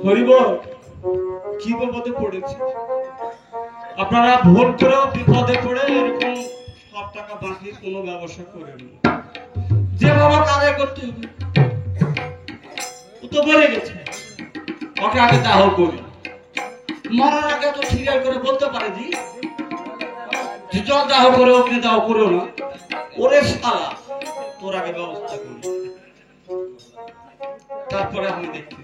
হরিবল কি বিপদে পড়েছে আপনারা ভুল করেও বিপদে পড়ে এরকম সব টাকা বাকি কোনো ব্যবসা করেন না। যে বাবা কাজে করতে হবে ও তো বলে গেছে ওকে আগে দাহ করি মরার আগে তো ঠিক করে বলতে পারে জি যে জল দাহ করে অগ্নি দাহ করেও না ওরে শালা তোর আগে ব্যবস্থা করি তারপরে আমি দেখছি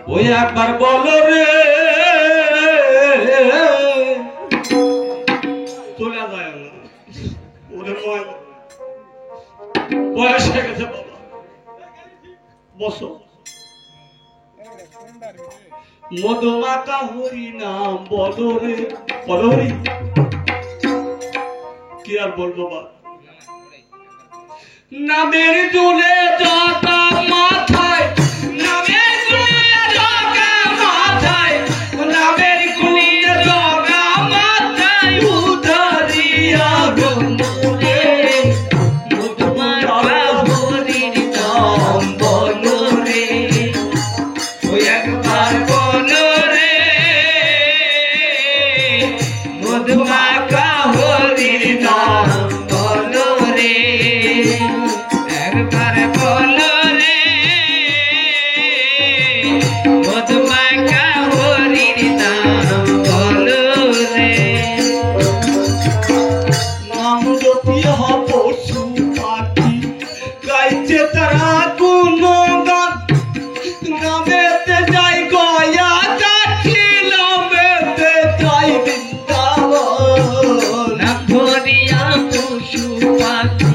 ওই একবার বলো রে চলে যায় না ওরে বয়স হয়ে গেছে বাবা বসো মধুমাকা হরি নাম বলো রে বলো রে কি আর বলবো বা নামের দুলে যাতা মাথায় নামের গুলিয়ে জগা মাথায় নামের গুলিয়ে জগা মাথায় উধারিয়া গমরে মধুমাকা হরির নাম বলো রে ওই একবার বলো রে মধুমাকা হরির নাম বলো রে একবার বলো রে মধুমাকা হরির নাম বলো রে নাম জপি পশু পাখি গাইছে তারা কোন গান নামেতে যাই গয়া যাচ্ছি নামেতে যাই বৃন্দাবন নাম ধরিয়া পশু পাখি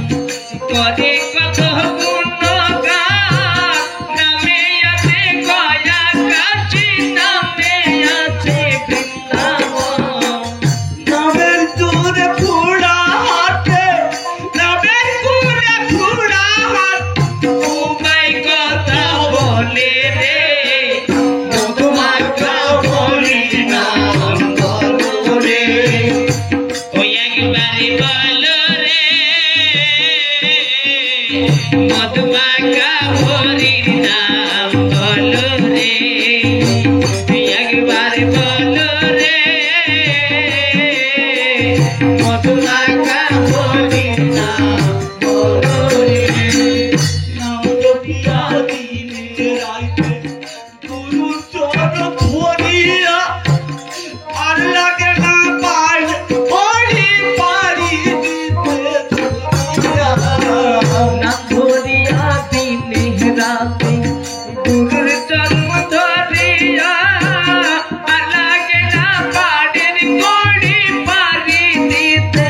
করে কত গুণগান নামে আছে গয়া কাশী নামে আছে বৃন্দাবন নামের দূরে ফুড়া হাটে নামের দূরে ফুড়া হাট উমাই কথা বলে রে মধুমাকা হরির নাম বলো রে ওই একবারে বলো রে মধুমাকা হরির নাম বলো রে ওই একবারে বলো রে মধুমাকা হরির নাম বলো রে নাম জপিয়া দিনে রাইতে গুরু চরণ ধরিয়া আর লাগে না পাই হরি পারি দিতে ধরিয়া নাম ধরিয়া দিনে রাতে গুরুর জন্ম ধরিয়া আর লাগে না পাড়ের গড়ি পারি দিতে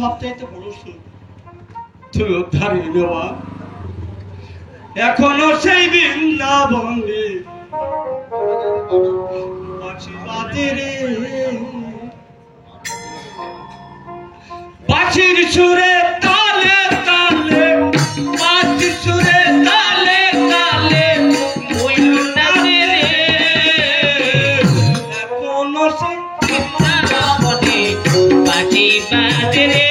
সবচাইতে বড় সুখ তুমি উদ্ধারে নেওয়া। এখনো সেই বৃন্দাবনে বাঁশি বাজে রে, বাঁশির সুরে তালে তালে, বাঁশির সুরে তালে তালে মইল নাচে রে। এখনো সেই বৃন্দাবনে বাঁশি বাজে রে,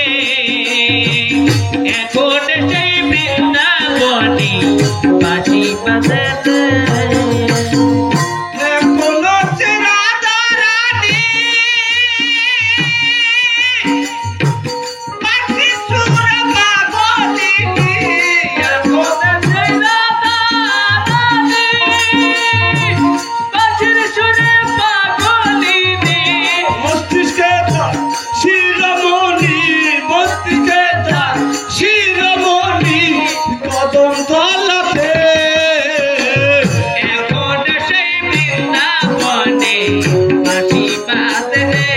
এখন সেই বৃন্দাবনে বাঁশি বাজে রে। এখনো সে রাধা রানী বাঁশির সুরে পাগলিনী। এখন সেই রাধা রানী বাঁশির সুরে পাগলিনী। মস্তিষ্কে তার শিরোমণি, মস্তিষ্কে তার শিরোমণি কদম তলাতে। এখন সেই বৃন্দাবনে বাঁশি বাজে রে,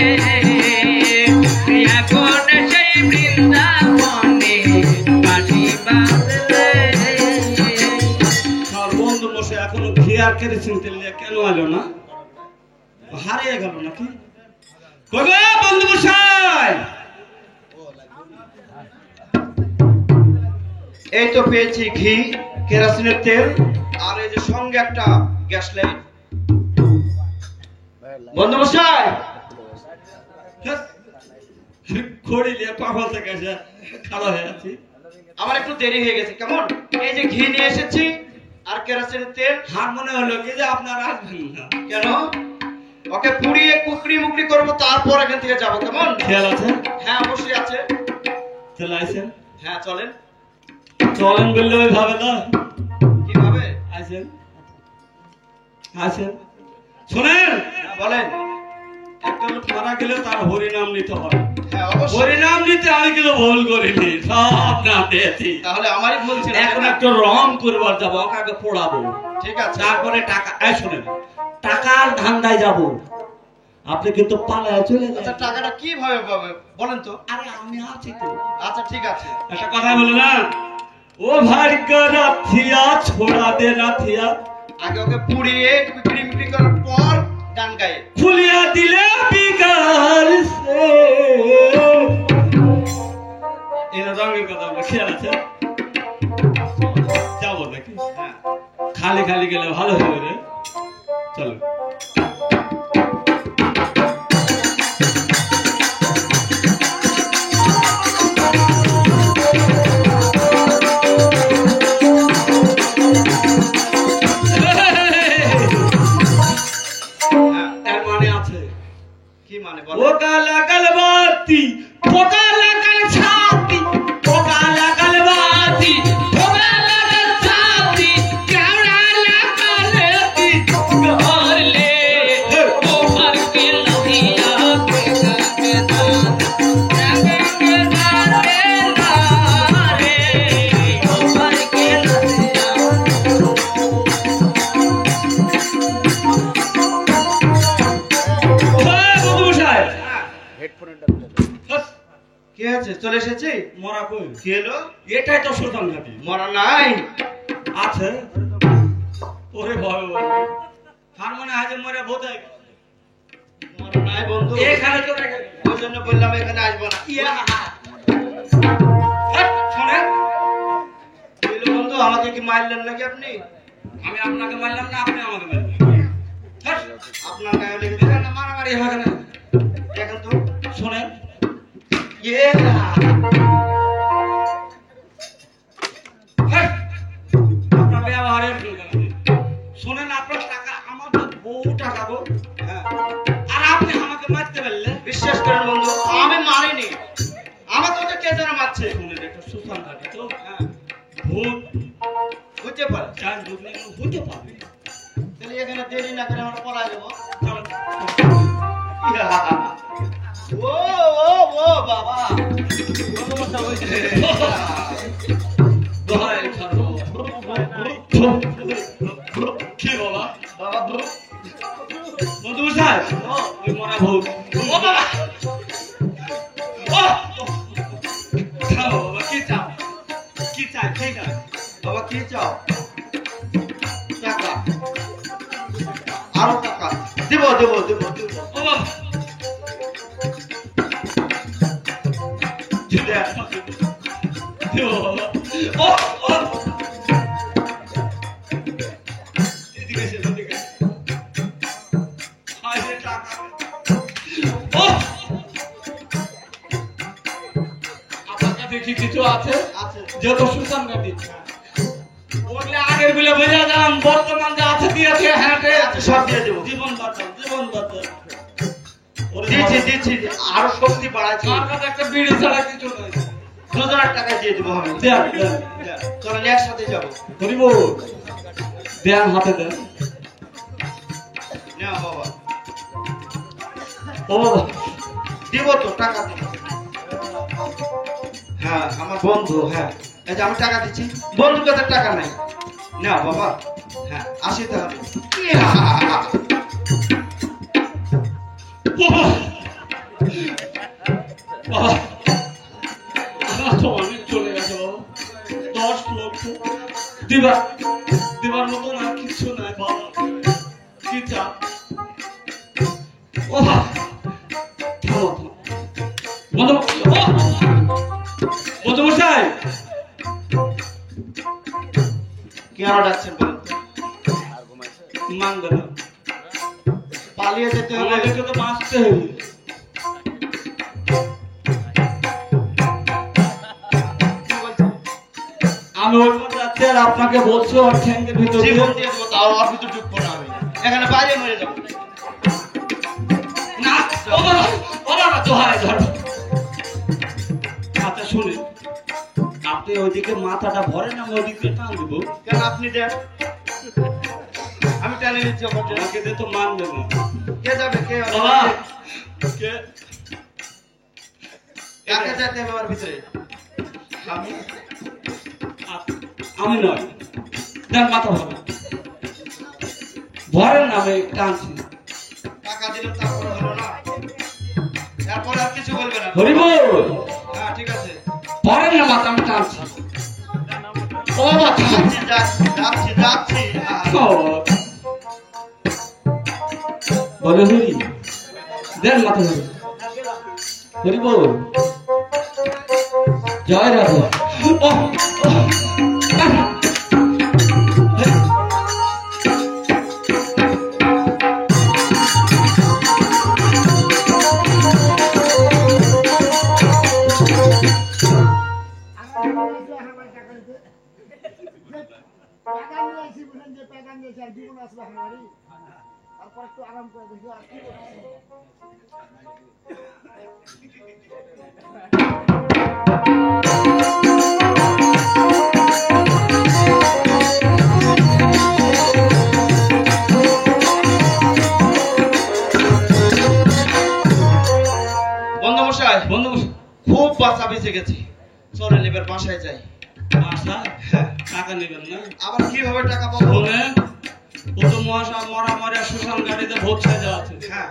এখন সেই বৃন্দাবনে বাঁশি বাজে রে। আর বন্ধু বসে এখনো ঘি আর কেরোসিন তেল নিয়ে কেন আলো না? হারিয়ে গেল নাকি? কই গো বন্ধু মশাই? এই তো পেয়েছি ঘি, কেরোসিনের তেল, আর এই যে সঙ্গে একটা গ্যাস লাইট। বন্ধু মশাই, খড়ি নিয়ে পাগল থেকে এসে খাড়া হয়ে আছি। আমার একটু দেরি হয়ে গেছে কেমন? এই যে ঘি নিয়ে এসেছি আর কেরোসিনের তেল। হার মনে হলো কি যে আপনারা আসবেন না। কেন? ওকে পুড়িয়ে কুকরি মুকরি করবো, তারপর এখান থেকে যাবো কেমন? খেয়াল আছে? হ্যাঁ অবশ্যই আছে। চলে আইসেন। হ্যাঁ চলেন। চলেন বললে ওই ভাবে না। কিভাবে? আইসেন আইসেন। শোনেন, হ্যাঁ, বলেন। একটা লোক মারা গেলে তার হরিনাম নিতে হয়। হ্যাঁ অবশ্যই। হরিনাম নিতে আমি কিন্তু ভুল করিনি, সব নাম নিয়েছি। তাহলে আমারই ভুল ছিল। এখন একটু রং করবার যাবো, ওকে পোড়াবো, ঠিক আছে। তারপরে টাকা। এই শোনেন, টাকার ধান্দায় যাবো, আপনি কিন্তু পালায় চলে আচ্ছা যান। টাকাটা কিভাবে পাবে বলেন তো? আরে আমি আছি তো। আচ্ছা ঠিক আছে। একটা কথা বলো না, ও ভাগ্য রাথিয়া ছোড়া দে রাথিয়া, আগে ওকে পুড়িয়ে কুকরি মুকরি করার পর গান গায়ে। খুলিয়া দিলে বিকাল সে। এরা রঙের কথা বলে খেয়াল আছে? যাবো নাকি? হ্যাঁ খালি খালি গেলে ভালো হবে রে। চলো। এর মানে আছে কি মানে ও বলেন? কালা কালবাতি, ও কালা কাল ছাতি, ও কালা কালবাতি, ও কালা কাল ছাতি, কেওড়া লাগালেতি করলে ও পারকে লহিয়া কে গানে কে গানে না রে, ও পারকে লহিয়া। বন্ধু সাহেব। কি হয়েছে? চলে এসেছি। মরা কই? কি হলো? এটাই তো সুলতান ঘাটি। মরা নাই। আছে? ওরে ভগবান, তার মানে আজ মরে বোধ হয়। মরা নাই বন্ধু। এখানে তো রেখে ওই জন্য বললাম এখানে আসবো না। ইয়া। শোনেন, কি হলো বন্ধু? আমাকে কি মারলেন নাকি আপনি? আমি আপনাকে মারলাম না, আপনি আমাকে মারলেন। আপনার গায়ে লেগে দিলেন? এখানে মারামারি হবে না। দেখেন তো। শোনেন, ইয়ে না। আপনার ব্যবহারের শোনেন, আপনার টাকা আমার তো বহু টাকা গো। হ্যাঁ আর আপনি আমাকে মারতে পারলেন। বিশ্বাস করেন বন্ধু, আমি মারিনি। আমার তো কে যেন মারছে। শুনেন, একটা সুলতান ঘাটি তো, হ্যাঁ ভূত বুঝতে পারে। চার ভূত নিয়ে হতে পারবে। তাহলে এখানে দেরি না করে আমরা পলাই দেবো। চলো। ও ও ও বাবা, বন্ধুটা হয়েছে। দোহাই খাবো। কি বাবা? বাবা বন্ধু সাহেব, ওই মরা ভূত। ও বাবা, ও আরো টাকা দেব দেব দেব দেব ও বাবা দেখ, দেব বাবা ও ও এদিকে এসে এদিকে আয় রে টাকা ও আপনার দেখি কিছু আছে আছে যত সুসান গাড়ি ওগুলো আগের গুলো বোঝা যান বর্তমান যা আছে দিয়ে দিয়ে হ্যাঁটে আছে, সব দিয়ে দেবো। জীবন বাঁচাও জীবন বাঁচাও ওরে দিচ্ছি বাবা, দিচ্ছি আরো শক্তি বাড়াচ্ছি আমার কাছে একটা বিড়ি ছাড়া কিছু নাই 2000 টাকা দিয়ে দেবো আমি দেন দেন চলেন একসাথে যাবো করিব দেন হাতে দেন না বাবা ও বাবা দিব তো টাকা দিব হ্যাঁ আমার বন্ধু হ্যাঁ এই যে আমি টাকা দিচ্ছি বন্ধুর কাছে টাকা নাই না বাবা হ্যাঁ আসি তাহলে বাবা বাবা আমার তো অনেক চলে গেছে বাবা 10 লক্ষ দিবার মতন আর কিছু নাই বাবা কি চাপ ও বাবা থামো, থামো। মশাই কেন ডাকছেন বলুন তো? মানবে না পালিয়ে যেতে হবে আমাদেরকে তো বাঁচতে হবে আমি ওই পথে যাচ্ছি আর আপনাকে বলছি ওর ঠ্যাঙ্কের ভিতরে জীবন দিয়ে দেবো তাও আর ভিতর ঢুকবো না আমি এখানে বাইরে মরে যাবো না ও বাবা দোহাই ধরো আচ্ছা শুনে আপনি ওইদিকে মাথাটা ভরে না আমি ওইদিকে টান দেবো কেন আপনি দেন আমি টেনে নিচ্ছি ওখানে আমাকে দিয়ে তো মানবে না কে যাবে কে বাবা কে কাকে যেতে হবে আমার ভিতরে আমি আমি নয় দেন মাথা ভরে ভরেন না আমি টানছি টাকা দিলাম তারপরে হলো না তারপরে আর কিছু বলবে না হরিব হ্যাঁ ঠিক আছে ভরেন না মাথা আমি টানছি ও বাবা যাচ্ছি যাচ্ছি যাচ্ছি যাচ্ছি বলে হরি দেন মাথা ধরে হরিব জয় রাধা বন্ধুমশাই বন্ধু খুব বাঁচা বেঁচে গেছি চলেন এবার বাসায় যাই আশা টাকা নেবেন না আবার কিভাবে টাকা পাবো শুনে ও তো মশা মরা মরা শ্মশান গাড়িতে ভোট সাজা আছে হ্যাঁ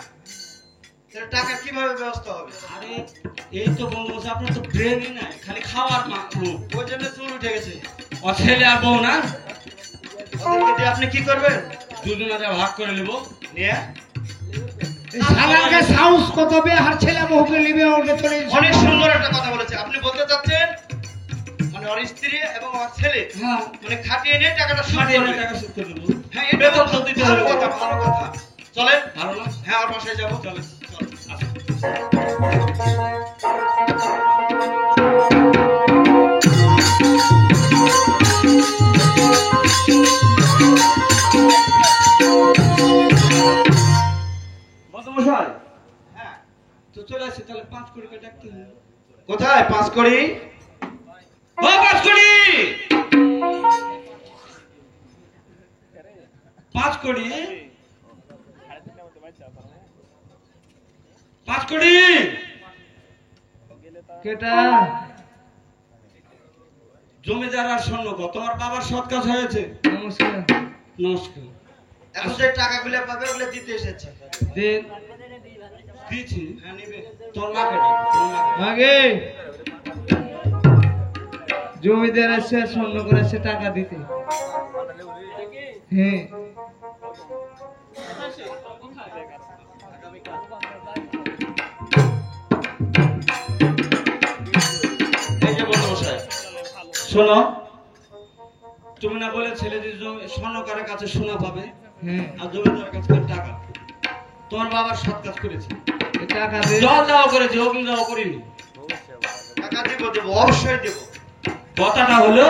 তাহলে টাকা কিভাবে ব্যবস্থা হবে আরে এই তো বন্ধু বলছে আপনার তো ব্রেনই নাই খালি খাওয়ার মুখ ওই জন্য চুল উঠে গেছে ও ছেলে আর বউ না ওদেরকে দিয়ে আপনি কি করবেন দুজনে ভাগ করে নেবো নিয়ে শালাকে সাহস কত বে আর ছেলে বহুকে নিবে ওকে চলে অনেক সুন্দর একটা কথা বলেছে আপনি বলতে চাচ্ছেন মানে ওর স্ত্রী এবং ওর ছেলে হ্যাঁ মানে খাটিয়ে নিয়ে টাকাটা শোধ সাড়ে করবে টাকা শোধ করে দেবো হ্যাঁ এটা বেতন তো দিতে ভালো হবে। কথা ভালো কথা চলেন ভালো না হ্যাঁ আর বাসায় যাবো চলে চল আসো। বন্ধুমশাই হ্যাঁ তো চলে আসি তাহলে 5 কোটি টাকা ডাকতে হবে কোথায় 5 কোটি ও 5 কোটি 5 কোটি 5 কোটি কেটা জমিদার আর স্বর্ণক তোমার বাবার সৎ কাজ হয়েছে নমস্কার নমস্কার এখন যে টাকাগুলো পাবে ওগুলো দিতে এসেছে দেন দিয়েছি হ্যাঁ নিবে তোর মাকে ডাক, তোর মাকে ডাক। আগে জমিদার এসে স্বর্ণ করে সে টাকা দিতে হ্যাঁ এই যে বন্ধু মশাই, শোনো, তুমি না বলে ছেলেদের স্বর্ণকারের কাছে সোনা পাবে হ্যাঁ আর জমিদারের কাছে টাকা। তোমার বাবার সৎ কাজ করেছে, টাকা দে জল দেওয়া করেছে, অগ্নি দেওয়া করিনি। টাকা দেবো, অবশ্যই দেবো। কথাটা হলো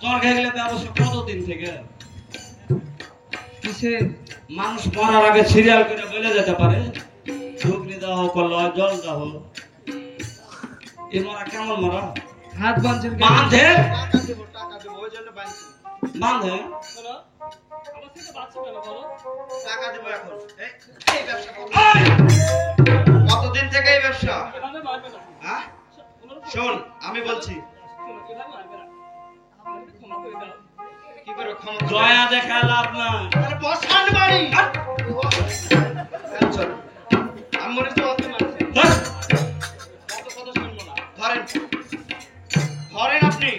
তোমার কাছে গেলে ব্যবস্থা কতদিন থেকে কিসে মানুষ মরার আগে সিরিয়াল করে বলে যেতে পারে অগ্নি দাও করলো, জল দাও। এ মরা কেমন মরা? হাত বাঁধছেন কেন? বাঁধে বাঁধে টাকা দেবো এখন। এই ব্যবসা কতদিন থেকে এই ব্যবসা? হ্যাঁ? শোন, আমি বলছি কি করে ক্ষমা দয়া দেখা লাভ না। আরে বসান বাড়ি চল, আমি মনে হচ্ছে অত মারছে। কত কথা শুনবো না। ধরেন ধরেন আপনি।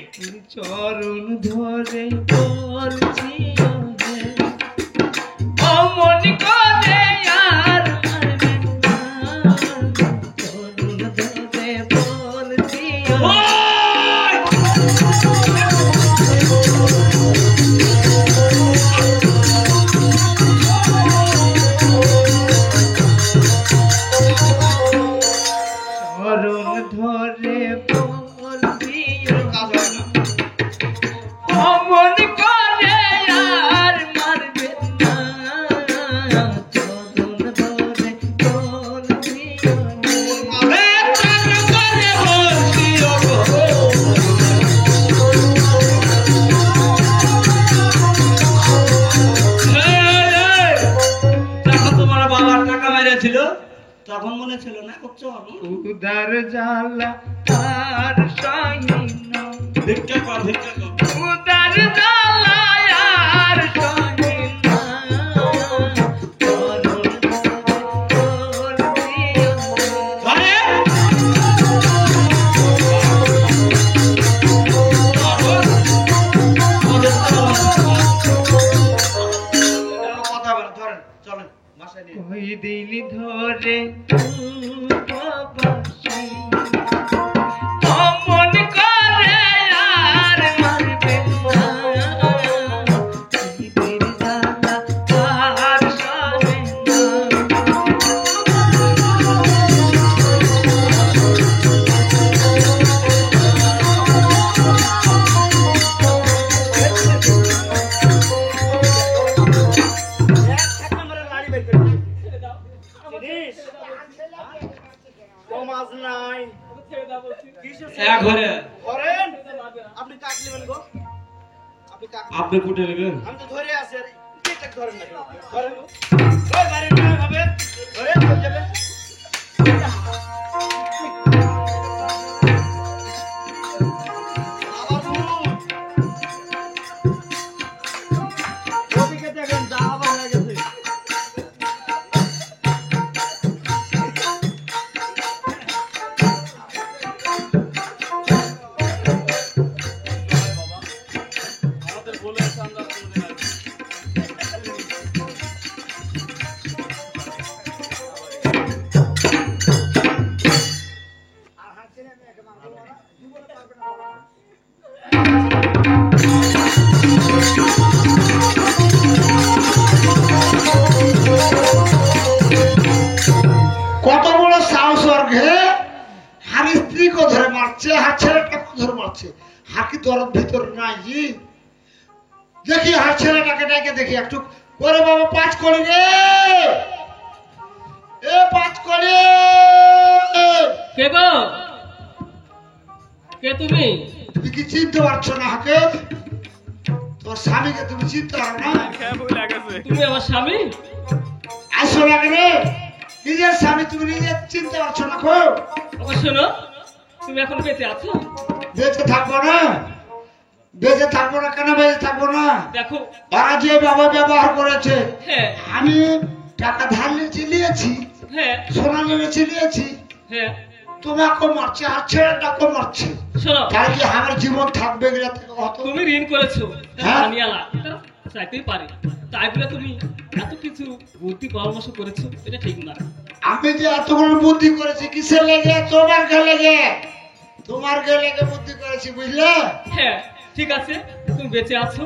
চরণ ধরে বলছি অমন করে আর চরণ ধরে বলছি চরণ ধরে বলছি কাজ হয় না। অমন করে আর মারবে না চরণ ধরে বলছি আরে টাকা করে বলছি ওগো। যখন তোমার বাবার টাকা মেরেছিল তখন মনে ছিল না করছো? উদার জ্বালা আর সহিন ভিক্ষা কর, ভিক্ষা কর। উদার জ্বালা আর সহিন চরণ বলছি ধরে কথা বলেন, ধরেন, চলেন বাসায় নিয়ে। কই দিন ধরে উপবাসী অমন করে আর মারবে না ঈদের জ্বালা আর সহে না এক ঘরে আপনি কাক নেবেন গো? আপনি কাক আপনি কুটে নেবেন। আমি তো ধরে আছি আর এটা ধরেন না ধরেন ওই মারেন না ভাবে ধরে চলে যাবে আবার ওদিকে দেখেন যা আবার হয়ে গেছে আমাদের বলে আছে আমরা কত বড় সাহস ওর ঘে হার স্ত্রীকে ধরে মারছে, হার ছেলেটাকে ধরে মারছে। হার কি দরদ ভিতর নাই জি? দেখি হার ছেলেটাকে ডেকে দেখি একটু করে, বাবা পাঁচ করে রে, এ পাঁচ করে। কে গো? কে তুমি? তুমি কি চিনতে পারছো না হাকে? তোর স্বামীকে তুমি চিনতে পারো না? তুমি আমার স্বামী? আসো না রে, নিজের স্বামী তুমি নিজে চিনতে পারছো না? খো আমার শোনো, তুমি এখন বেঁচে আছো? বেঁচে থাকবো না? বেঁচে থাকবো না কেন? বেঁচে থাকবো না। দেখো, ওরা যে বাবা ব্যবহার করেছে, হ্যাঁ আমি টাকা ধার নিয়েছি, নিয়েছি হ্যাঁ সোনা নিয়েছি, নিয়েছি, হ্যাঁ তোমাকে মারছে আর ছেলেটাকে মারছে, শোনো, তাহলে কি আমার জীবন থাকবে এগুলা থেকে অত? তুমি ঋণ করেছো, হ্যাঁ। আমি আলা এটা চাইতেই পারি, তাই বলে তুমি এত কিছু বুদ্ধি পরামর্শ করেছো, এটা ঠিক না। আমি যে এতগুলো বুদ্ধি করেছি কিসের লেগে? তোমার গে লেগে, তোমার গে লেগে বুদ্ধি করেছি, বুঝলে? হ্যাঁ ঠিক আছে, তুমি বেঁচে আছো,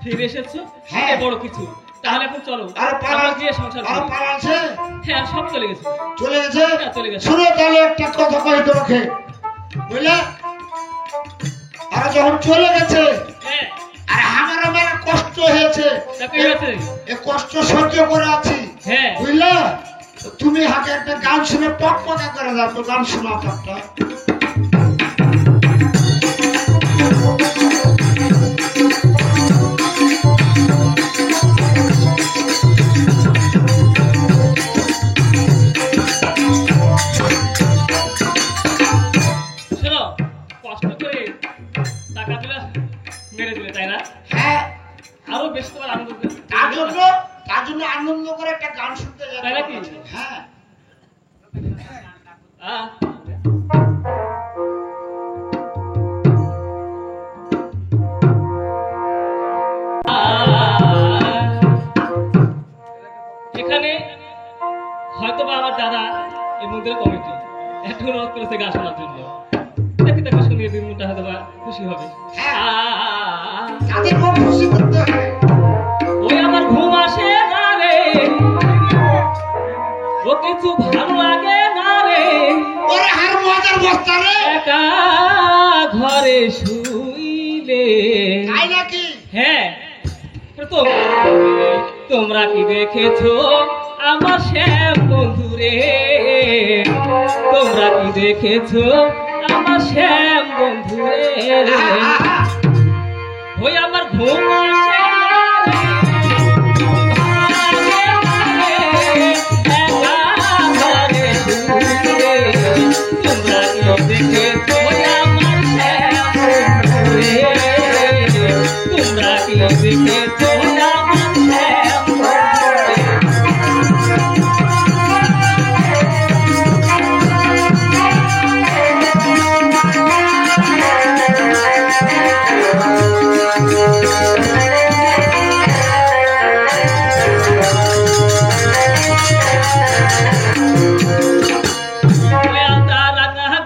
ফিরে এসেছো, হ্যাঁ। এটা বড় কিছু। তাহলে এখন চলো আর আমরা পালা গিয়ে সংসার আর করি। পালাছে হ্যাঁ সব চলে গেছে। চলে গেছে। হ্যাঁ, চলে গেছে। শুনো তাহলে একটা কথা কই তোমাকে, বুঝলে? আর যখন চলে গেছে হ্যাঁ আর আমারও মানে কষ্ট হয়েছে, তা কি হয়েছে? এ কষ্ট সহ্য করে আছি, হ্যাঁ বুঝলে? তো তুমি হাতে একটা গান শুনে পক পকা করে দাও তো, গান শোনাও তো একটা। শোনো, কষ্ট করে টাকাগুলো মেরে দিলে তাই না? হ্যাঁ, আরো বেশি তোমার আনন্দ দিলে। তার জন্য আনন্দ করে একটা গান শুনতে যাই। তাই নাকি? হ্যাঁ, আহ, এখানে হয়তো বা আমার দাদা এই মন্দিরের কমিটি একটু অনুরোধ করেছে গান শোনার জন্য, দেখি তাকে শুনিয়ে দিন, মনটা হয়তো বা খুশি হবে। তাদের খুব খুশি করতে হবে। ওই আমার ঘুম আসে না রে, ও কিছু ভালো লাগে না রে, ওরে হার মজার বস্তা রে, একা ঘরে শুইলে। তাই নাকি? হ্যাঁ, তো তোমরা কি দেখেছো আমার শ্যাম বন্ধুরে? তোমরা কি দেখেছো আমার শ্যাম বন্ধুরে? ওই আমার ঘুম আসে না রে, একা ঘরে শুইলে। তোমরা কি দেখেছো আমার শ্যাম বন্ধুরে? তোমরা কি দেখেছো আমার শ্যাম বন্ধুরে?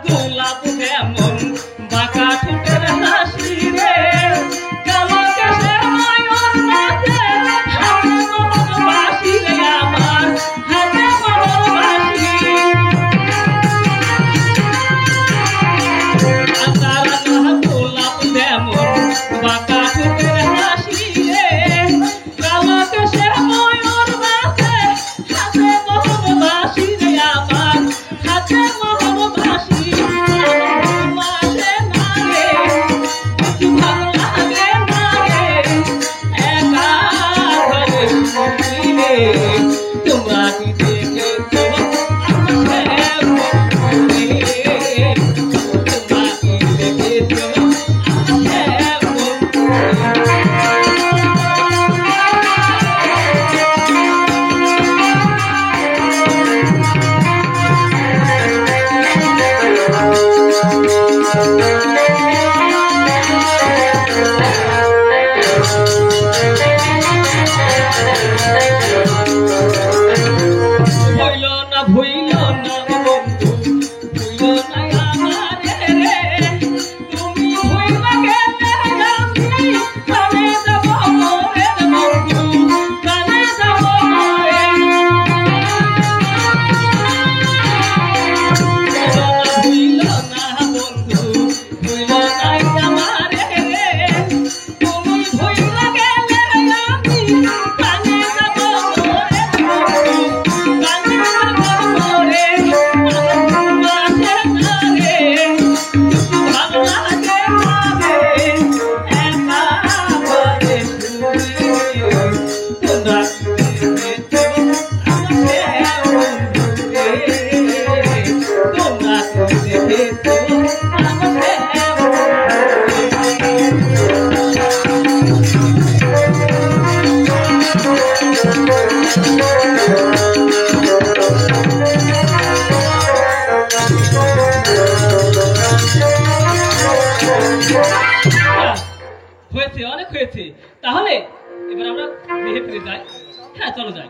গোলাপ যেমন বাঁকা ঠোঁটের হাসি রে, কালো কেশের ময়ূর নাচে, হাতে মোহর বাঁশি রে আমার, হাতে মোহর বাঁশি। গোলাপ যেমন বাঁকা ঠোঁটের হাসি রে, কালো কেশের ময়ূর নাচে, হাতে মোহর বাঁশি রে আমার, হাতে মোহর বাঁশি। মাঝে নাগে কিছু ভালো লাগে না রে, একা ঘরে শুইলে। তোমরা কি দেখেছো আমার শ্যাম বন্ধুরে? তোমরা কি দেখেছো আমার শ্যাম বন্ধুরে? ভুইল না বন্ধু, ভুইল না আমারে রে, তুমি ভুইলা গেলে আমি কানে যাব মোরে বন্ধু, কানে যাব মোরে। ভুইল না বন্ধু, ভুইল না আমারে রে, তুমি ভুইলা গেলে আমি কানে যাব মোরে বন্ধু, কানে যাব মোরে। আমার মাঝে না রে, কিছু ভালো লাগে না রে, একা ঘরে শুইলে। তোমরা কি দেখেছো আমার শ্যাম বন্ধুরে? তোমরা কি দেখেছো আমার শ্যাম বন্ধুরে? হয়েছে, অনেক হয়েছে। তাহলে এবার আমরা গৃহে ফিরে যাই। হ্যাঁ, চলো যাই।